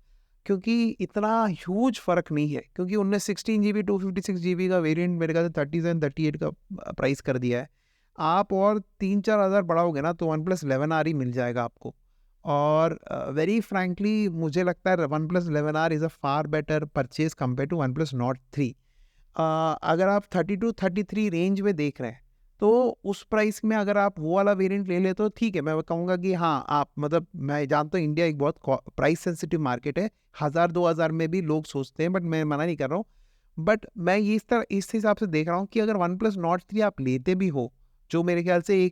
क्योंकि इतना ह्यूज फ़र्क नहीं है, क्योंकि उनने 16 GB 256 GB का वेरिएंट मेरे ख्याल से 37-38 का प्राइस कर दिया है। आप और 3-4 हज़ार बढ़ाओगे ना तो वन प्लस 11R ही मिल जाएगा आपको। और वेरी फ्रैंकली मुझे लगता है OnePlus 11R is a far better purchase compare to OnePlus Nord 3। अगर आप 32-33 रेंज में देख रहे हैं, तो उस प्राइस में अगर आप वो वाला वेरिएंट ले लेते हो, ठीक है, मैं कहूँगा कि हाँ, आप मतलब मैं जानता हूँ इंडिया एक बहुत प्राइस सेंसिटिव मार्केट है, 1000-2000 में भी लोग सोचते हैं, बट मैं मना नहीं कर रहा हूँ। बट मैं ये इस हिसाब से देख रहा हूँ कि अगर वन प्लस नॉट 3 आप लेते भी हो, जो मेरे ख्याल से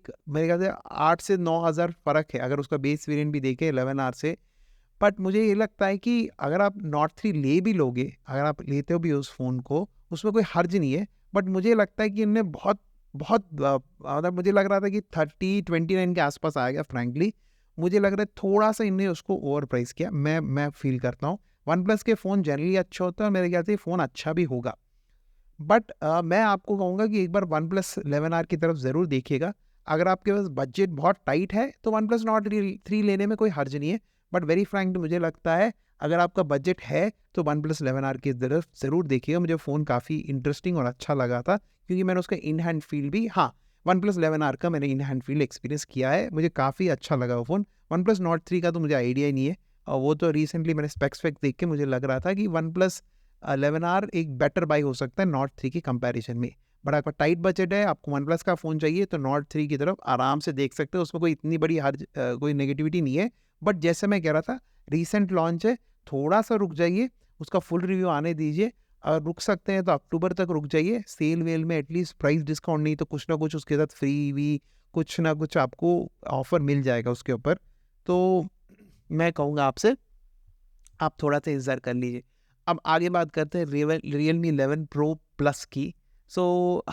8 से 9 हज़ार फ़र्क है, अगर उसका बेस वेरिएंट भी देखें 11R से। बट मुझे ये लगता है कि अगर आप नॉट 3 ले भी लोगे, अगर आप लेते हो भी उस फ़ोन को, उसमें कोई हर्ज नहीं है। बट मुझे लगता है कि इनने बहुत बहुत मतलब मुझे लग रहा था कि 30-29 के आसपास आएगा फ्रैंकली। मुझे लग रहा है थोड़ा-सा इनने उसको ओवर प्राइस किया, मैं फ़ील करता हूँ। वन प्लस के फ़ोन जनरली अच्छे होते हैं और मेरे ख्याल से ये फ़ोन अच्छा भी होगा। बट मैं आपको कहूँगा कि एक बार वन प्लस 11R की तरफ ज़रूर देखिएगा। अगर आपके पास बजट बहुत टाइट है, तो वन प्लस नॉट 3 लेने में कोई हर्ज नहीं है। बट वेरी फ्रैंकली मुझे लगता है, अगर आपका बजट है, तो वन प्लस 11R की तरफ ज़रूर देखिएगा। मुझे फ़ोन काफ़ी इंटरेस्टिंग और अच्छा लगा था, क्योंकि मैंने उसका इन हैंड फ़ील भी, हाँ, वन प्लस 11R का मैंने इन हैंड फ़ील एक्सपीरियंस किया है। मुझे काफ़ी अच्छा लगा वो फ़ोन। वन प्लस नॉट 3 का तो मुझे आइडिया ही नहीं है, और वो तो रिसेंटली मैंने स्पेक्स वेक देख के मुझे लग रहा था कि वन प्लस 11R एक बेटर बाई हो सकता है नॉट 3 के कंपैरिजन में। बट आपका टाइट बजट है, आपको वन प्लस का फ़ोन चाहिए, तो नॉट 3 की तरफ आराम से देख सकते हो। उसमें कोई इतनी बड़ी कोई नेगेटिविटी नहीं है। बट जैसे मैं कह रहा था, रीसेंट लॉन्च है, थोड़ा-सा रुक जाइए, उसका फुल रिव्यू आने दीजिए। अगर रुक सकते हैं तो अक्टूबर तक रुक जाइए। सेल-वेल में एटलीस्ट प्राइस डिस्काउंट नहीं तो कुछ ना कुछ उसके साथ फ्री-वी कुछ ना कुछ आपको ऑफ़र मिल जाएगा उसके ऊपर। तो मैं कहूँगा आपसे, आप थोड़ा-सा इंतज़ार कर लीजिए। अब आगे बात करते हैं रियलमी 11 प्रो प्लस की। सो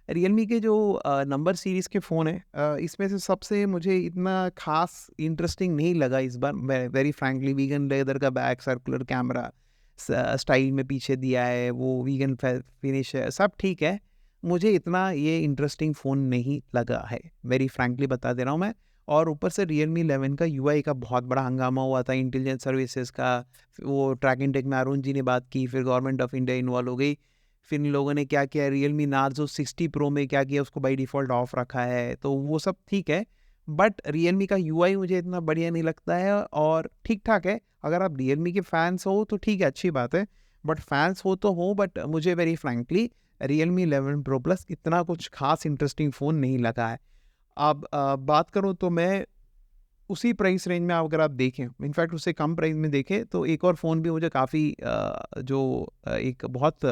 रियलमी के जो नंबर सीरीज़ के फ़ोन हैं, इसमें से सबसे मुझे इतना ख़ास इंटरेस्टिंग नहीं लगा इस बार, मैं वेरी फ्रैंकली। वीगन लेदर का बैक, सर्कुलर कैमरा स्टाइल में पीछे दिया है, वो वीगन फिनिश है, सब ठीक है। मुझे इतना ये इंटरेस्टिंग फ़ोन नहीं लगा है, वेरी फ्रैंकली बता दे रहा हूँ मैं। और ऊपर से रियलमी 11 का यूआई का बहुत बड़ा हंगामा हुआ था, इंटेलिजेंस सर्विसेज का। वो ट्रैक एंड टेक में अरुण जी ने बात की, फिर गवर्नमेंट ऑफ इंडिया इन्वॉल्व हो गई। फिर इन लोगों ने क्या किया, रियलमी नार्जो 60 प्रो में क्या किया, उसको बाई डिफ़ॉल्ट ऑफ रखा है, तो वो सब ठीक है। बट रियलमी का यूआई मुझे इतना बढ़िया नहीं लगता है, और ठीक-ठाक है। अगर आप रियलमी के फैन्स हो तो ठीक है, अच्छी बात है। बट फैन्स हो तो हो, बट मुझे very frankly Realme 11 pro plus इतना कुछ ख़ास इंटरेस्टिंग फ़ोन नहीं लगा है। अब बात करूँ तो मैं उसी प्राइस रेंज में, अगर आप देखें, इनफैक्ट उससे कम प्राइस में देखें, तो एक और फ़ोन भी मुझे काफ़ी एक बहुत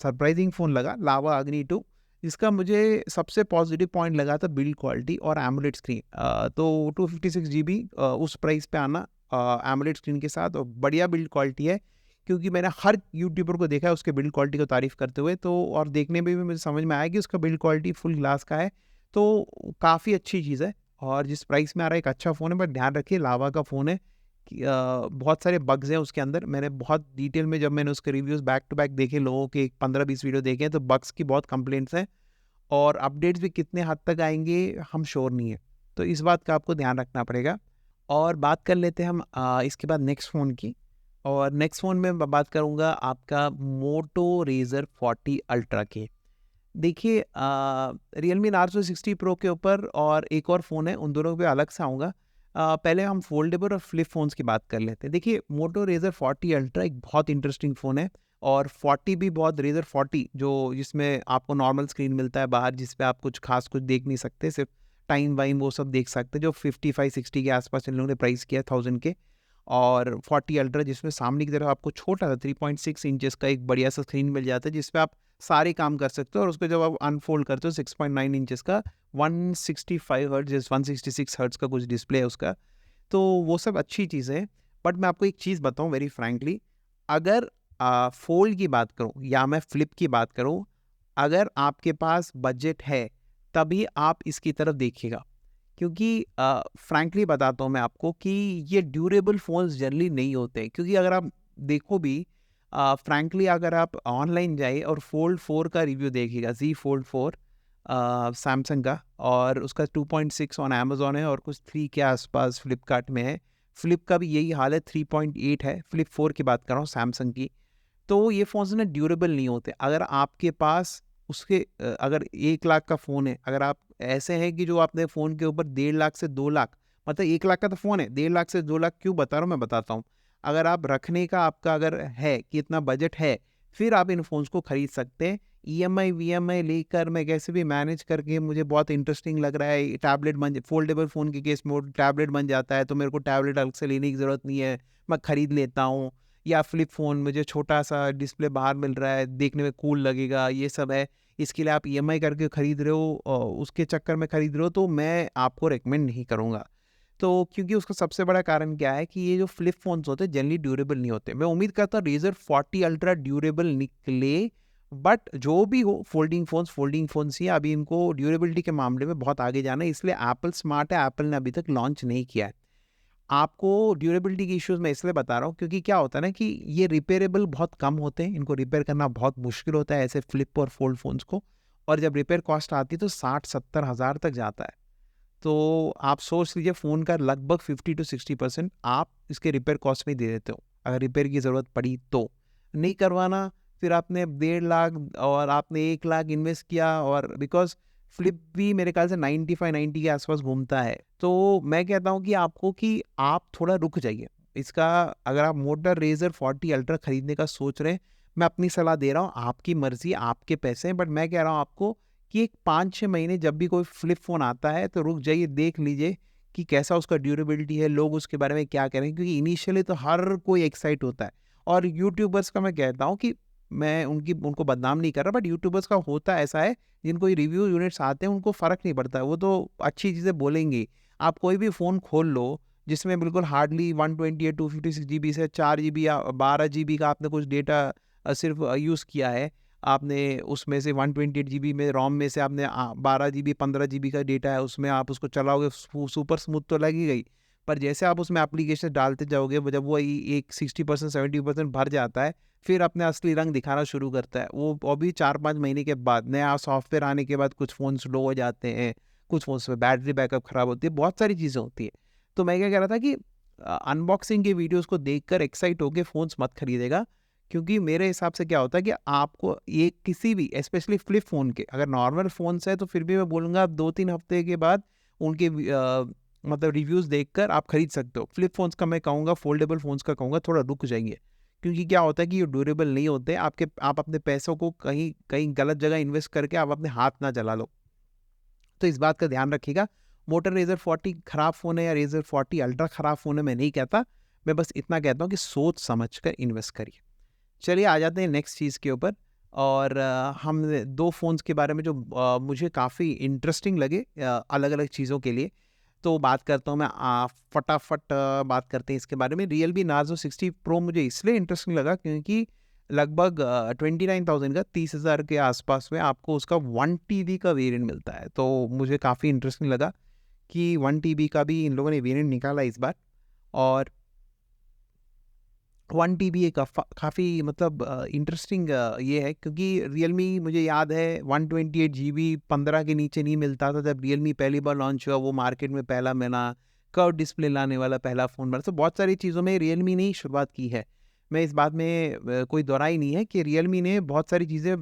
सरप्राइजिंग फ़ोन लगा, लावा अग्नि 2। इसका मुझे सबसे पॉजिटिव पॉइंट लगा था बिल्ड क्वालिटी और एमोलेड स्क्रीन। तो 256 जीबी उस प्राइस पे आना, एमोलेड स्क्रीन के साथ, और बढ़िया बिल्ड क्वालिटी है, क्योंकि मैंने हर यूट्यूबर को देखा है उसके बिल्ड क्वालिटी को तारीफ़ करते हुए, तो और देखने में भी मुझे समझ में आया कि उसका बिल्ड क्वालिटी फुल ग्लास का है, तो काफ़ी अच्छी चीज़ है। और जिस प्राइस में आ रहा है, एक अच्छा फ़ोन है, बट ध्यान रखिए लावा का फ़ोन है कि बहुत सारे बग्स हैं उसके अंदर। मैंने बहुत डिटेल में, जब मैंने उसके रिव्यूज़ बैक टू बैक देखे, लोगों के 15-20 वीडियो देखे हैं, तो बग्स की बहुत कंप्लेंट्स हैं, और अपडेट्स भी कितने हद तक आएँगे हम श्योर नहीं है। तो इस बात का आपको ध्यान रखना पड़ेगा। और बात कर लेते हैं हम इसके बाद नेक्स्ट फ़ोन की। और नेक्स्ट फ़ोन में मैं बात करूँगा आपका मोटो रेज़र 40 अल्ट्रा की। देखिए, रियलमी नार्ज़ो 60 प्रो के ऊपर और एक और फ़ोन है, उन दोनों पे अलग से आऊँगा। पहले हम फ़ोल्डेबल और फ्लिप फ़ोन्स की बात कर लेते हैं। देखिए, मोटो रेज़र 40 अल्ट्रा एक बहुत इंटरेस्टिंग फ़ोन है, और 40 भी बहुत, रेज़र 40 जो जिसमें आपको नॉर्मल स्क्रीन मिलता है बाहर, जिस पे आप कुछ खास कुछ देख नहीं सकते, सिर्फ टाइम वाइम वो सब देख सकते हैं, जो 55-60 के आसपास इन लोगों ने प्राइस किया 1000 के। और 40 अल्ट्रा जिसमें सामने की तरफ आपको छोटा सा 3.6 इंचेस का एक बढ़िया सा स्क्रीन मिल जाता है, जिसपे आप सारे काम कर सकते हो। और उसको जब आप अनफोल्ड करते हो 6.9 इंचेस का 165 हर्ट्ज 166 हर्ट्ज का कुछ डिस्प्ले है उसका, तो वो सब अच्छी चीज़ें हैं। बट मैं आपको एक चीज़ बताऊँ वेरी फ्रैंकली, अगर फोल्ड की बात करूँ या मैं फ्लिप की बात करूँ, अगर आपके पास बजट है तभी आप इसकी तरफ देखिएगा। क्योंकि फ्रैंकली बताता हूँ मैं आपको कि ये ड्यूरेबल फ़ोन्स जनरली नहीं होते। क्योंकि अगर आप देखो भी, फ्रैंकली अगर आप ऑनलाइन जाइए और फोल्ड 4 का रिव्यू देखिएगा, Z फोल्ड 4 सैमसंग का, और उसका 2.6 ऑन अमेज़न है और कुछ 3 के आसपास फ्लिपकार्ट में है। फ्लिप का भी यही हाल है, 3.8 है। फ्लिप 4 की बात कर रहा हूँ सैमसंग की। तो ये फ़ोन्स ना ड्यूरेबल नहीं होते। अगर आपके पास उसके अगर 1 लाख का फ़ोन है, अगर आप ऐसे हैं कि जो आपने फ़ोन के ऊपर 1.5 लाख से 2 लाख, मतलब 1 लाख का तो फ़ोन है, 1.5 लाख से 2 लाख क्यों बता रहा हूँ मैं बताता हूँ। अगर आप रखने का आपका अगर है कि इतना बजट है, फिर आप इन फ़ोन्स को खरीद सकते हैं। ईएमआई वीएमआई लेकर मैं कैसे भी मैनेज करके, मुझे बहुत इंटरेस्टिंग लग रहा है, टैबलेट बन फ़ोल्डेबल फ़ोन के केस में टैबलेट बन जाता है, तो मेरे को टैबलेट अलग से लेने की ज़रूरत नहीं है, मैं खरीद लेता हूँ। या फ्लिप फ़ोन, मुझे छोटा-सा डिस्प्ले बाहर मिल रहा है, देखने में कूल लगेगा, ये सब है। इसके लिए आप ईएमआई करके खरीद रहे हो, उसके चक्कर में खरीद रहे हो, तो मैं आपको रिकमेंड नहीं करूँगा। तो क्योंकि उसका सबसे बड़ा कारण क्या है कि ये जो फ्लिप फ़ोन्स होते हैं जनरली ड्यूरेबल नहीं होते। मैं उम्मीद करता हूँ रेज़र 40 अल्ट्रा ड्यूरेबल निकले, बट जो भी हो फोल्डिंग फ़ोन्स ही अभी इनको ड्यूरेबिलिटी के मामले में बहुत आगे जाना है, इसलिए एप्पल स्मार्ट है, एप्पल ने अभी तक लॉन्च नहीं किया है। आपको ड्यूरेबिलिटी के इश्यूज़ मैं इसलिए बता रहा हूँ क्योंकि क्या होता है ना कि ये रिपेयरेबल बहुत कम होते हैं, इनको रिपेयर करना बहुत मुश्किल होता है ऐसे फ्लिप और फोल्ड फ़ोन्स को, और जब रिपेयर कॉस्ट आती है तो 60-70 हज़ार तक जाता है। तो आप सोच लीजिए फ़ोन का लगभग 50 टू 60% आप इसके रिपेयर कॉस्ट में दे देते हो, अगर रिपेयर की ज़रूरत पड़ी तो। नहीं करवाना, फिर आपने 1.5 लाख और आपने 1 लाख इन्वेस्ट किया, और बिकॉज़ फ्लिप भी मेरे ख़्याल से 95-90 के आस-पास घूमता है। तो मैं कहता हूँ कि आपको कि आप थोड़ा रुक जाइए। इसका अगर आप मोटर रेज़र 40 अल्ट्रा खरीदने का सोच रहे हैं, मैं अपनी सलाह दे रहा हूँ, आपकी मर्ज़ी, आपके पैसे हैं, बट मैं कह रहा हूँ आपको कि एक 5-6 महीने जब भी कोई फ्लिप फ़ोन आता है तो रुक जाइए, देख लीजिए कि कैसा उसका ड्यूरेबिलिटी है, लोग उसके बारे में क्या कह रहे हैं, क्योंकि इनिशियली तो हर कोई एक्साइट होता है। और यूट्यूबर्स का मैं कहता हूँ कि मैं उनको बदनाम नहीं कर रहा, बट यूट्यूबर्स का होता ऐसा है, जिनको ये रिव्यू यूनिट्स आते हैं उनको फ़र्क नहीं पड़ता है, वो तो अच्छी चीज़ें बोलेंगे ही। आप कोई भी फ़ोन खोल लो, जिसमें बिल्कुल हार्डली 128 256 जीबी से 4 जीबी या 12 जीबी का आपने कुछ डेटा सिर्फ़ यूज़ किया है। आपने उसमें से 128 जीबी में रोम में से आपने 12 जीबी 15 जीबी का डेटा है, उसमें आप उसको चलाओगे, सुपर स्मूथ तो लगेगा ही। पर जैसे आप उसमें एप्लीकेशन डालते जाओगे, वो जब वो एक 60% 70% भर जाता है, फिर अपने असली रंग दिखाना शुरू करता है। वो भी 4-5 महीने के बाद, नया सॉफ्टवेयर आने के बाद कुछ फ़ोन स्लो हो जाते हैं, कुछ फ़ोन्स में बैटरी बैकअप ख़राब होती है, बहुत सारी चीज़ें होती हैं। तो मैं क्या कह रहा था कि अनबॉक्सिंग के वीडियोज़ को देखकर एक्साइट होके फ़ोन्स मत खरीदेगा, क्योंकि मेरे हिसाब से क्या होता है कि आपको ये किसी भी स्पेशली फ्लिप फ़ोन के, अगर नॉर्मल फ़ोन्स है तो फिर भी मैं बोलूँगा आप 2-3 हफ्ते के बाद उनके मतलब रिव्यूज़ देखकर आप खरीद सकते हो। फ्लिप फ़ोन्स का मैं कहूँगा, फ़ोल्डेबल फ़ोन्स का कहूँगा थोड़ा रुक जाइए। क्योंकि क्या होता है कि ये ड्यूरेबल नहीं होते, आप अपने पैसों को कहीं कहीं गलत जगह इन्वेस्ट करके आप अपने हाथ ना जला लो। तो इस बात का ध्यान रखिएगा। मोटर रेज़र 40 खराब फ़ोन है या रेज़र 40 अल्ट्रा खराब फ़ोन है, मैं नहीं कहता। मैं बस इतना कहता हूँ कि सोच समझ कर इन्वेस्ट करिए। चलिए आ जाते हैं नेक्स्ट चीज़ के ऊपर, और हम 2 फ़ोन्स के बारे में जो मुझे काफ़ी इंटरेस्टिंग लगे अलग-अलग चीज़ों के लिए। तो बात करता हूँ मैं, फटाफट बात करते हैं इसके बारे में। रियलमी नार्ज़ो 60 प्रो मुझे इसलिए इंटरेस्टिंग लगा क्योंकि लगभग 29,000 का 30,000 के आसपास में आपको उसका 1 टीबी का वेरिएंट मिलता है। तो मुझे काफ़ी इंटरेस्टिंग लगा कि 1 टीबी का भी इन लोगों ने वेरिएंट निकाला इस बार। और 1 टीबी एक काफ़ी मतलब इंटरेस्टिंग ये है, क्योंकि रियलमी मुझे याद है 128 जीबी 15 के नीचे नहीं मिलता था जब रियलमी पहली बार लॉन्च हुआ, वो मार्केट में पहला बना, कर्व डिस्प्ले लाने वाला पहला फ़ोन बना। तो बहुत सारी चीज़ों में रियलमी ने ही शुरुआत की है। मैं इस बात में कोई दोहराई नहीं है कि रियलमी ने बहुत सारी चीज़ें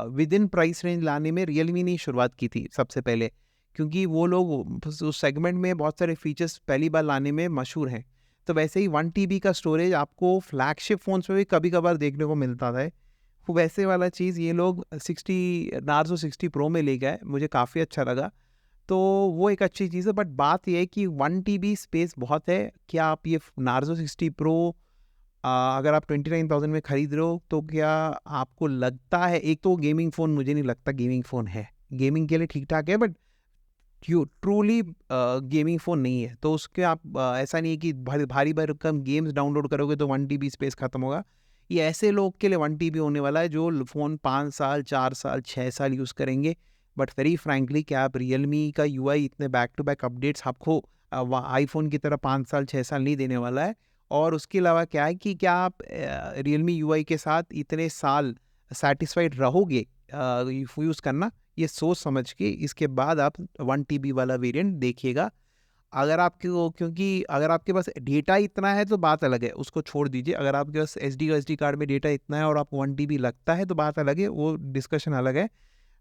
विद इन प्राइस रेंज लाने में रियलमी ने ही शुरुआत की थी सबसे पहले, क्योंकि वो लोग उस सेगमेंट में बहुत सारे फीचर्स पहली बार लाने में मशहूर हैं। तो वैसे ही 1 टीबी का स्टोरेज आपको फ्लैगशिप फ़ोन्स में भी कभी-कभार देखने को मिलता है। वो वैसे वाला चीज़ ये लोग 60 नार्ज़ो 60 प्रो में ले गए, मुझे काफ़ी अच्छा लगा। तो वो एक अच्छी चीज़ है, बट बात ये है कि 1 टीबी स्पेस बहुत है। क्या आप ये नार्ज़ो 60 प्रो अगर आप 29,000 में खरीद रहे हो तो क्या आपको लगता है, एक तो गेमिंग फ़ोन मुझे नहीं लगता गेमिंग फ़ोन है, गेमिंग के लिए ठीक ठाक है, बट ट्रूली गेमिंग फ़ोन नहीं है। तो उसके आप ऐसा नहीं है कि भारी भरकम गेम्स डाउनलोड करोगे तो 1 टीबी स्पेस खत्म होगा। ये ऐसे लोग के लिए 1 टीबी होने वाला है जो फ़ोन 5 साल, 4 साल, 6 साल यूज़ करेंगे। बट वेरी फ्रैंकली क्या आप रियलमी का यूआई इतने बैक टू बैक अपडेट्स आपको आईफ़ोन की तरह 5 साल, 6 साल नहीं देने वाला है। और उसके अलावा क्या है कि क्या आप रियलमी यूआई के साथ इतने साल सैटिस्फाइड रहोगे यूज़ करना? ये सोच समझ के इसके बाद आप 1 टीबी वाला वेरिएंट देखिएगा। अगर आपको, क्योंकि अगर आपके पास डेटा इतना है तो बात अलग है, उसको छोड़ दीजिए। अगर आपके पास एसडी कार्ड में डेटा इतना है और आपको 1 टीबी लगता है तो बात अलग है, वो डिस्कशन अलग है।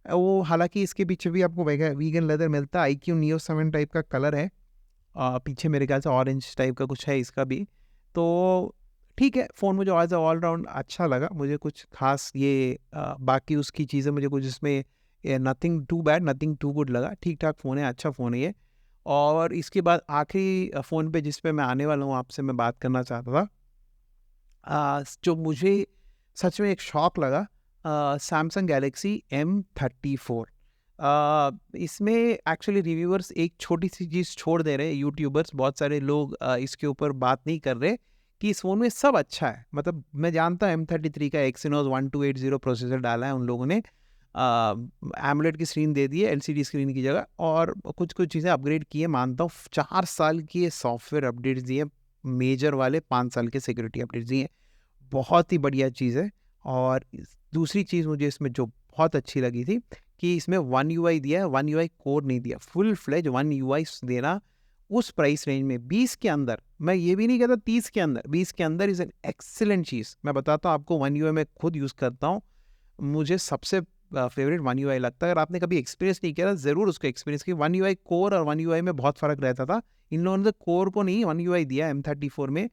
वो हालाँकि इसके पीछे भी आपको वीगन लेदर मिलता है, iQOO Neo 7 टाइप का कलर है। पीछे मेरे ख्याल से ऑरेंज टाइप का कुछ है इसका भी। तो ठीक है, फ़ोन मुझे एज़ अ ऑल राउंड अच्छा लगा। मुझे कुछ ख़ास ये बाकी उसकी चीज़ें मुझे कुछ इसमें nothing too bad, nothing too good लगा। ठीक-ठाक फ़ोन है, अच्छा फ़ोन है ये। और इसके बाद आखिरी फ़ोन पे जिस पे मैं आने वाला हूँ, आपसे मैं बात करना चाहता था, जो मुझे सच में एक शॉक लगा, सैमसंग गैलेक्सी M34। इसमें एक्चुअली रिव्यूअर्स एक छोटी-सी चीज़ छोड़ दे रहे हैं, यूट्यूबर्स बहुत सारे लोग इसके ऊपर बात नहीं कर रहे कि इस फ़ोन में सब अच्छा है। मतलब मैं जानता हूँ M33 का एक्सिनोस 1280 प्रोसेसर डाला है उन लोगों ने। एमोलेड की स्क्रीन दे दी है एलसीडी स्क्रीन की जगह, और कुछ-कुछ चीज़ें अपग्रेड की है मानता हूँ। 4 साल की सॉफ्टवेयर अपडेट्स दिए, मेजर वाले 5 साल के सिक्योरिटी अपडेट्स दिए। बहुत ही बढ़िया चीज़ है। और दूसरी चीज़ मुझे इसमें जो बहुत अच्छी लगी थी कि इसमें वन यूआई दिया है, वन यूआई कोर नहीं दिया। फुल फ्लेज वन यूआई देना उस प्राइस रेंज में 20 के अंदर, मैं ये भी नहीं कहता 30 के अंदर, 20 के अंदर इज़ एन एक्सीलेंट चीज़। मैं बताता हूँ आपको, वन यूआई मैं खुद यूज़ करता हूँ, मुझे सबसे फेवरेट वन यूआई लगता है। अगर आपने कभी एक्सपीरियंस नहीं किया ज़रूर उसको एक्सपीरियंस की। वन यूआई कोर और वन यूआई में बहुत फ़र्क रहता था। इन लोगों ने तो कोर को नहीं वन यूआई दिया M34 में।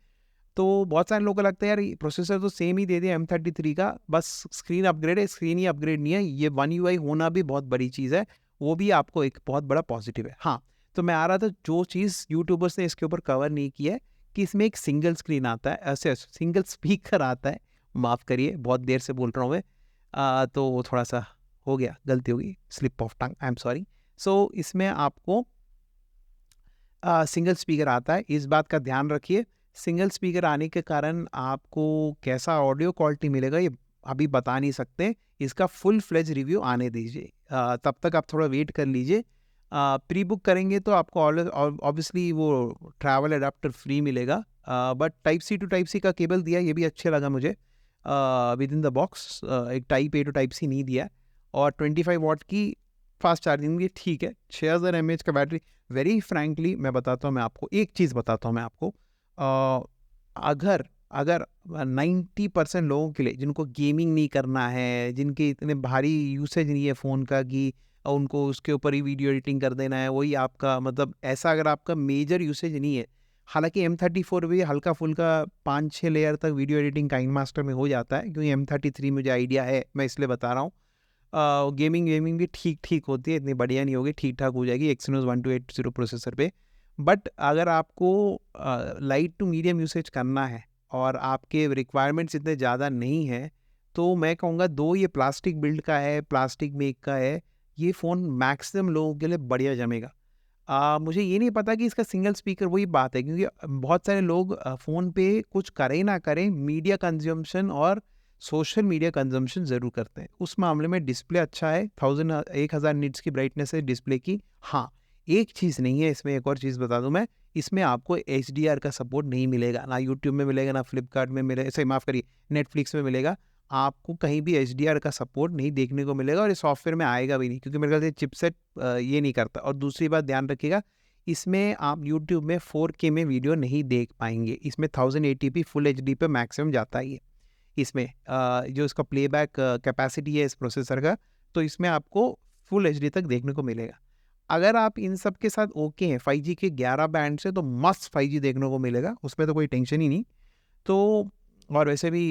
तो बहुत सारे लोगों को लगता है यार प्रोसेसर तो सेम ही दे दिया M33 का, बस स्क्रीन अपग्रेड है। स्क्रीन ही अपग्रेड नहीं है, ये वन यूआई होना भी बहुत बड़ी चीज़ है, वो भी आपको एक बहुत बड़ा पॉजिटिव है। हाँ, तो मैं आ रहा था, जो चीज़ यूट्यूबर्स ने इसके ऊपर कवर नहीं की है कि इसमें एक सिंगल स्क्रीन आता है, ऐसे सिंगल स्पीकर आता है। माफ़ करिए, बहुत देर से बोल रहा हूँ मैं, तो वो थोड़ा सा हो गया, गलती हो गई, slip of tongue, I am sorry. So इसमें आपको सिंगल स्पीकर आता है, इस बात का ध्यान रखिए। सिंगल स्पीकर आने के कारण आपको कैसा ऑडियो क्वालिटी मिलेगा ये अभी बता नहीं सकते। इसका फुल फ्लेज रिव्यू आने दीजिए, तब तक आप थोड़ा वेट कर लीजिए। प्री बुक करेंगे तो आपको ऑब्वियसली वो ट्रैवल अडाप्टर फ्री मिलेगा, but type C to type C का केबल दिया, ये भी अच्छा लगा मुझे। विद इन द बॉक्स एक type A to type C नहीं दिया, और 25 वॉट की फास्ट चार्जिंग भी ठीक है। 6000 mAh का बैटरी। वेरी फ्रैंकली मैं बताता हूँ, मैं आपको एक चीज़ बताता हूँ मैं आपको, अगर अगर 90% लोगों के लिए जिनको गेमिंग नहीं करना है, जिनके इतने भारी यूसेज नहीं है फ़ोन का कि उनको उसके ऊपर ही वीडियो एडिटिंग कर देना है, वही आपका मतलब ऐसा अगर आपका मेजर यूसेज नहीं है, हालांकि M34 भी हल्का फुल्का 5-6 लेयर तक वीडियो एडिटिंग काइन मास्टर में हो जाता है, क्योंकि M33 मुझे आइडिया है, मैं इसलिए बता रहा हूँ। गेमिंग भी ठीक-ठीक होती है, इतनी बढ़िया नहीं होगी, ठीक-ठाक हो जाएगी एक्सिनोस 1280 प्रोसेसर पे। बट अगर आपको लाइट टू मीडियम यूसेज करना है और आपके रिक्वायरमेंट्स इतने ज़्यादा नहीं हैं, तो मैं कहूँगा दो ये प्लास्टिक बिल्ड का है, प्लास्टिक मेक का है, ये फ़ोन मैक्सिमम लोगों के लिए बढ़िया जमेगा। मुझे ये नहीं पता कि इसका सिंगल स्पीकर, वही बात है, क्योंकि बहुत सारे लोग फ़ोन पे कुछ करें ना करें, मीडिया कंज़म्पशन और सोशल मीडिया कंज़म्पशन ज़रूर करते हैं। उस मामले में डिस्प्ले अच्छा है, 1000 निट्स की ब्राइटनेस है डिस्प्ले की। हाँ, एक चीज़ नहीं है इसमें, एक और चीज़ बता दूँ मैं, इसमें आपको एचडीआर का सपोर्ट नहीं मिलेगा, ना यूट्यूब में मिलेगा, ना फ्लिपकार्ट में मिलेगा, सॉरी माफ़ करिए, नेटफ्लिक्स में मिलेगा। आपको कहीं भी एचडीआर का सपोर्ट नहीं देखने को मिलेगा, और ये सॉफ्टवेयर में आएगा भी नहीं, क्योंकि मेरे ख्याल से चिपसेट ये नहीं करता। और दूसरी बात ध्यान रखिएगा, इसमें आप यूट्यूब में 4K में वीडियो नहीं देख पाएंगे। इसमें 1080p फुल एचडी पे मैक्सिमम जाता ही है। इसमें जो इसका प्लेबैक कैपेसिटी है इस प्रोसेसर का, तो इसमें आपको फुल एचडी तक देखने को मिलेगा। अगर आप इन सब के साथ ओके हैं 5G के 11 बैंड से, तो मस्त 5G देखने को मिलेगा, उसमें तो कोई टेंशन ही नहीं। तो और वैसे भी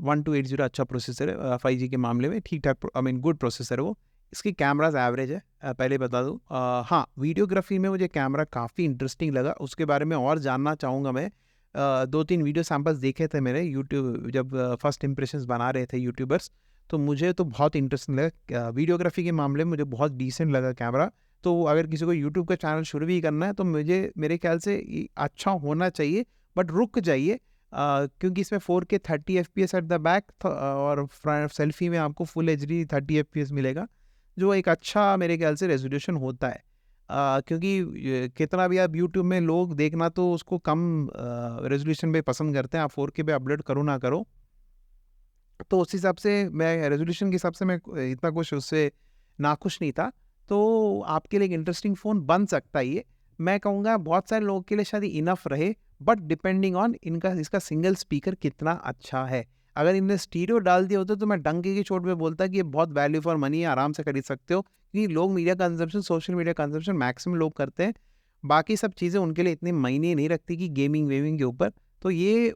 1280 अच्छा प्रोसेसर है, 5G के मामले में ठीक-ठाक, आई मीन गुड प्रोसेसर है वो। इसकी कैमराज़ एवरेज है, पहले बता दूँ। हाँ, वीडियोग्राफी में मुझे कैमरा काफ़ी इंटरेस्टिंग लगा, उसके बारे में और जानना चाहूँगा मैं। 2-3 वीडियो सैंपल्स देखे थे मेरे यूट्यूब जब फर्स्ट इंप्रेशंस बना रहे थे यूट्यूबर्स, तो मुझे तो बहुत इंटरेस्टिंग लगा। वीडियोग्राफी के मामले में मुझे बहुत डिसेंट लगा कैमरा। तो अगर किसी को यूट्यूब का चैनल शुरू भी करना है तो मुझे मेरे ख्याल से अच्छा होना चाहिए, बट रुक जाइए, क्योंकि इसमें 4K 30 FPS at the back और सेल्फी में आपको फुल HD 30 FPS मिलेगा, जो एक अच्छा मेरे ख्याल से रेजोल्यूशन होता है। क्योंकि कितना भी आप यूट्यूब में लोग देखना तो उसको कम रेजोल्यूशन पे पसंद करते हैं, आप 4K पे अपलोड करो ना करो। तो उस हिसाब से मैं रेजोल्यूशन के हिसाब से मैं इतना कुछ उससे नाखुश नहीं था। तो आपके लिए एक इंटरेस्टिंग फ़ोन बन सकता है ये। मैं कहूँगा बहुत सारे लोगों के लिए शायद इनफ रहे, बट डिपेंडिंग ऑन इसका सिंगल स्पीकर कितना अच्छा है। अगर इनने स्टीरियो डाल दिए होते तो मैं डंके की चोट पे बोलता कि ये बहुत वैल्यू फॉर मनी है, आराम से खरीद सकते हो। क्योंकि लोग media consumption, social media consumption maximum लोग करते हैं। बाकी सब चीज़ें उनके लिए इतनी मायने नहीं रखती कि गेमिंग-वेमिंग के ऊपर। तो ये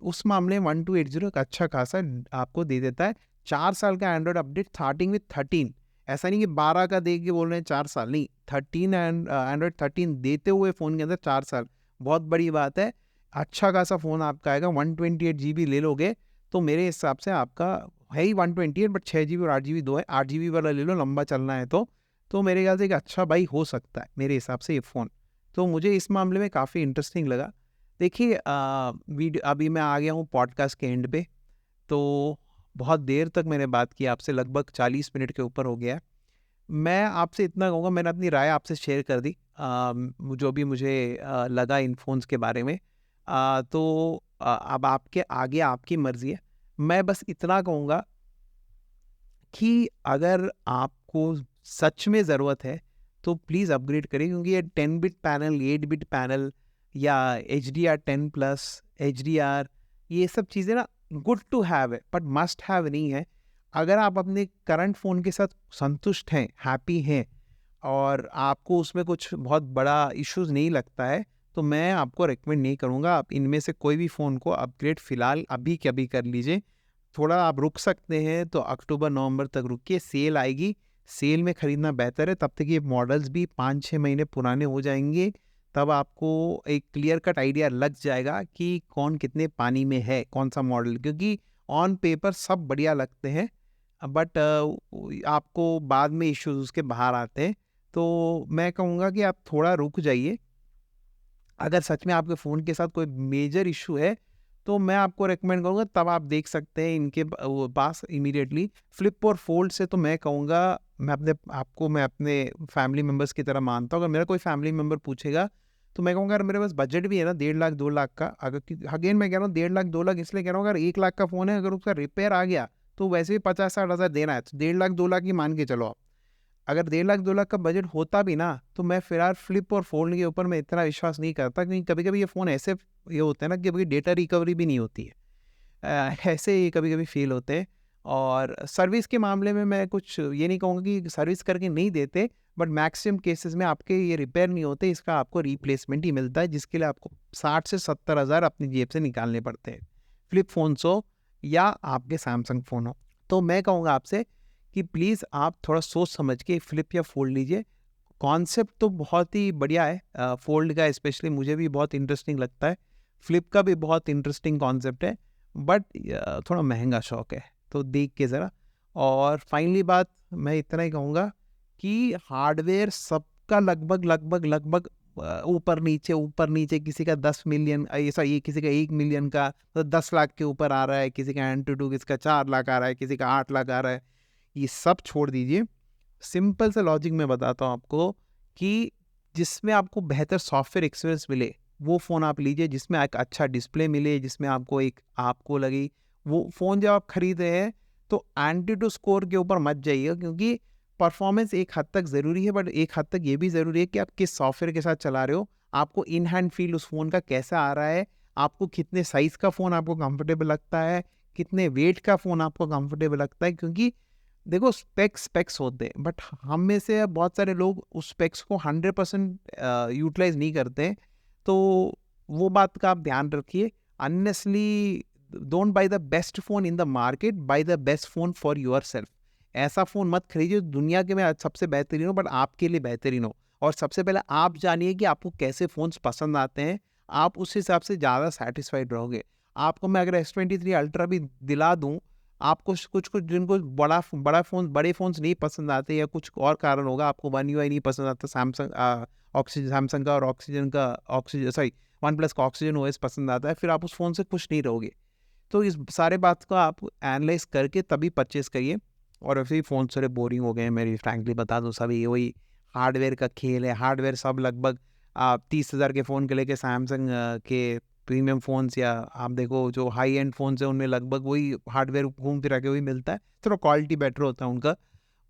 उस मामले में 1280 एक अच्छा खासा आपको दे देता है। 4 साल का एंड्रॉयड अपडेट स्टार्टिंग विथ 13, ऐसा नहीं कि 12 का दे के बोल रहे हैं 4 साल, नहीं, 13 एंड्रॉयड 13 देते हुए फ़ोन के अंदर 4 साल, बहुत बड़ी बात है। अच्छा खासा फ़ोन आपका आएगा, 128 जीबी ले लोगे तो मेरे हिसाब से आपका है ही 128, बट 6 जीबी और 8 जीबी दो है, 8 जीबी वाला ले लो लंबा चलना है तो मेरे ख्याल से एक अच्छा बाई हो सकता है मेरे हिसाब से ये फ़ोन। तो मुझे इस मामले में काफ़ी इंटरेस्टिंग लगा। देखिए वीडियो अभी मैं आ गया हूँ पॉडकास्ट के एंड पे, तो बहुत देर तक मैंने बात की आपसे, लगभग 40 मिनट के ऊपर हो गया है। मैं आपसे इतना कहूँगा, मैंने अपनी राय आपसे शेयर कर दी, जो भी मुझे लगा इन फ़ोन्स के बारे में। तो अब आपके आगे आपकी मर्ज़ी है। मैं बस इतना कहूँगा कि अगर आपको सच में ज़रूरत है तो प्लीज़ अपग्रेड करिए, क्योंकि ये 10 बिट पैनल, 8 बिट पैनल या HDR10 प्लस, HDR, ये सब चीज़ें ना गुड टू हैव है, बट मस्ट हैव नहीं है। अगर आप अपने करंट फ़ोन के साथ संतुष्ट हैं, हैप्पी हैं और आपको उसमें कुछ बहुत बड़ा इश्यूज़ नहीं लगता है, तो मैं आपको रिकमेंड नहीं करूँगा आप इनमें से कोई भी फ़ोन को अपग्रेड फ़िलहाल अभी के अभी कर लीजिए। थोड़ा आप रुक सकते हैं तो अक्टूबर-नवंबर तक रुकिए, सेल आएगी, सेल में खरीदना बेहतर है, तब तक ये मॉडल्स भी 5-6 महीने पुराने हो जाएँगे, तब आपको एक क्लियर कट आइडिया लग जाएगा कि कौन कितने पानी में है, कौन-सा मॉडल। क्योंकि ऑन पेपर सब बढ़िया लगते हैं, बट आपको बाद में इश्यूज़ उसके बाहर आते हैं। तो मैं कहूँगा कि आप थोड़ा रुक जाइए। अगर सच में आपके फ़ोन के साथ कोई मेजर इश्यू है, तो मैं आपको रिकमेंड करूँगा तब आप देख सकते हैं इनके वो पास इमीडिएटली। फ्लिप और फोल्ड से तो मैं कहूँगा, मैं अपने फैमिली मेंबर्स की तरह मानता हूँ। अगर मेरा कोई फैमिली मेंबर पूछेगा, तो मैं कहूँगा अगर मेरे पास बजट भी है ना 1.5 लाख 2 लाख का, अगर अगेन मैं कह रहा हूँ 1.5 लाख 2 लाख इसलिए कह रहा हूँ, अगर 1 लाख का फ़ोन है, अगर उसका रिपेयर आ गया, तो वैसे भी 50-60 हज़ार देना है, तो 1.5 लाख 2 लाख ही मान के चलो आप। अगर 1.5 लाख 2 लाख का बजट होता भी ना, तो मैं फिलहाल फ्लिप और फोल्ड के ऊपर मैं इतना विश्वास नहीं करता, क्योंकि कभी-कभी ये फ़ोन ऐसे ये होते हैं ना कि कभी डेटा रिकवरी भी नहीं होती है। ऐसे ही कभी-कभी फ़ील होते हैं। और सर्विस के मामले में मैं कुछ ये नहीं कहूँगा कि सर्विस करके नहीं देते, बट मैक्सिमम केसेज़ में आपके ये रिपेयर नहीं होते, इसका आपको रिप्लेसमेंट ही मिलता है, जिसके लिए आपको 60 से 70 हज़ार अपनी जेब से निकालने पड़ते हैं। फ्लिप फ़ोन्स हो या आपके सैमसंग फ़ोन हो। तो मैं कहूँगा आपसे कि प्लीज़ आप थोड़ा सोच समझ के फ्लिप या फोल्ड लीजिए। कॉन्सेप्ट तो बहुत ही बढ़िया है, फोल्ड का स्पेशली मुझे भी बहुत इंटरेस्टिंग लगता है। फ्लिप का भी बहुत इंटरेस्टिंग कॉन्सेप्ट है, बट थोड़ा महंगा शौक है, तो देख के ज़रा। और फाइनली बात मैं इतना ही कहूँगा कि हार्डवेयर सबका लगभग ऊपर नीचे किसी का 10 मिलियन ऐसा, ये किसी का 1 मिलियन का, तो 10 लाख के ऊपर आ रहा है, किसी का एंटूटू किसी का 4 लाख आ रहा है, किसी का 8 लाख आ रहा है। ये सब छोड़ दीजिए। सिंपल सा लॉजिक मैं बताता हूँ आपको कि जिसमें आपको बेहतर सॉफ्टवेयर एक्सपीरियंस मिले, वो फ़ोन आप लीजिए, जिसमें एक अच्छा डिस्प्ले मिले, जिसमें आपको लगे वो फ़ोन जब आप खरीद रहे हैं, तो एंटीटू स्कोर के ऊपर मत जाइए, क्योंकि परफॉर्मेंस एक हद तक ज़रूरी है, बट एक हद तक ये भी ज़रूरी है कि आप किस सॉफ्टवेयर के साथ चला रहे हो, आपको इन हैंड फील उस फ़ोन का कैसा आ रहा है, आपको कितने साइज़ का फ़ोन आपको कंफर्टेबल लगता है, कितने वेट का फ़ोन आपको कंफर्टेबल लगता है। क्योंकि देखो स्पेक्स होते हैं, बट हम में से बहुत सारे लोग उस स्पेक्स को 100% यूटिलाइज नहीं करते हैं। तो वो बात का आप ध्यान रखिए। Unnecessarily don't buy the best phone in the market, buy the best phone for yourself. ऐसा फोन मत खरीदिए दुनिया के में सबसे बेहतरीन हो, बट आपके लिए बेहतरीन हो। और सबसे पहले आप जानिए कि आपको कैसे फोन्स पसंद आते हैं, आप उस हिसाब से ज़्यादा सैटिस्फाइड रहोगे। आपको मैं अगर S23 अल्ट्रा भी दिला दूँ, आपको कुछ-कुछ जिनको बड़े फ़ोन्स नहीं पसंद आते या कुछ और कारण होगा, आपको One UI नहीं पसंद आता, सैमसंग का और OnePlus का ऑक्सीजन OS पसंद आता है, फिर आप उस फ़ोन से खुश नहीं रहोगे। तो इस सारे बात को आप एनालाइज़ करके तभी परचेज़ करिए। और वैसे ही फ़ोन सारे बोरिंग हो गए हैं, मैं फ्रैंकली बता दूँ, सभी वही हार्डवेयर का खेल है। हार्डवेयर सब लगभग आप 30,000 के फ़ोन के लेके सैमसंग के प्रीमियम फ़ोन्स या आप देखो जो हाई एंड फ़ोन्स हैं, उनमें लगभग वही हार्डवेयर घूम फिरा के वही मिलता है। थोड़ा क्वालिटी बेटर होता है उनका,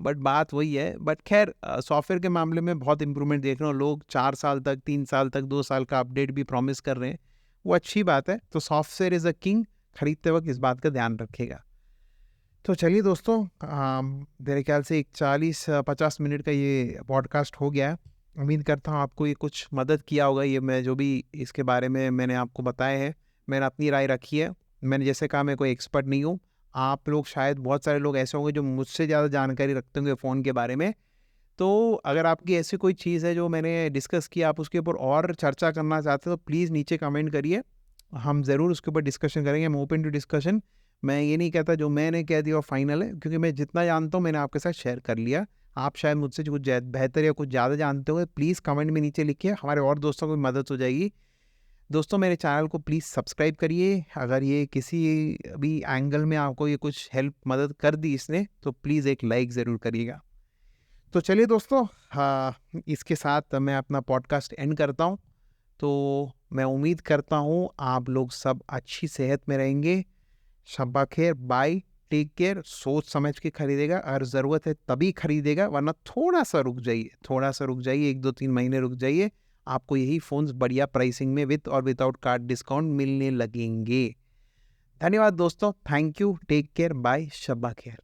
बट बात वही है। बट खैर सॉफ्टवेयर के मामले में बहुत इंप्रूवमेंट देख रहा हूँ। लोग 4 साल तक, 3 साल तक, 2 साल का अपडेट भी प्रॉमिस कर रहे हैं, वो अच्छी बात है। तो सॉफ्टवेयर इज़ अ किंग, खरीदते वक्त इस बात का ध्यान रखिएगा। तो चलिए दोस्तों, मेरे ख्याल से एक 40-50 मिनट का ये पॉडकास्ट हो गया है। उम्मीद करता हूँ आपको ये कुछ मदद किया होगा। ये मैं जो भी इसके बारे में मैंने आपको बताया है, मैंने अपनी राय रखी है। मैंने जैसे कहा, मैं कोई एक्सपर्ट नहीं हूँ। आप लोग शायद, बहुत सारे लोग ऐसे होंगे जो मुझसे ज़्यादा जानकारी रखते होंगे फ़ोन के बारे में। तो अगर आपकी ऐसी कोई चीज़ है जो मैंने डिस्कस किया, आप उसके ऊपर और चर्चा करना चाहते हो, तो प्लीज़ नीचे कमेंट करिए। हम ज़रूर उसके ऊपर डिस्कशन करेंगे। I am open to discussion. मैं ये नहीं कहता जो मैंने कह दिया वो फाइनल है, क्योंकि मैं जितना जानता हूँ मैंने आपके साथ शेयर कर लिया। आप शायद मुझसे जो कुछ बेहतर या कुछ ज़्यादा जानते हो, प्लीज़ कमेंट में नीचे लिखिए, हमारे और दोस्तों को भी मदद हो जाएगी। दोस्तों, मेरे चैनल को प्लीज़ सब्सक्राइब करिए। अगर ये किसी भी एंगल में आपको ये कुछ मदद कर दी इसने, तो प्लीज़ एक लाइक ज़रूर करिएगा। तो चलिए दोस्तों, हाँ, इसके साथ मैं अपना पॉडकास्ट एंड करता हूँ। तो मैं उम्मीद करता हूँ आप लोग सब अच्छी सेहत में रहेंगे। शब्बा खैर, बाय, टेक केयर। सोच समझ के खरीदेगा, अगर ज़रूरत है तभी खरीदेगा, वरना थोड़ा-सा रुक जाइए, 1-2-3 महीने रुक जाइए। आपको यही फ़ोन्स बढ़िया प्राइसिंग में विथ और विदाउट कार्ड डिस्काउंट मिलने लगेंगे। धन्यवाद दोस्तों, thank you, take care, bye, शब्बा खैर।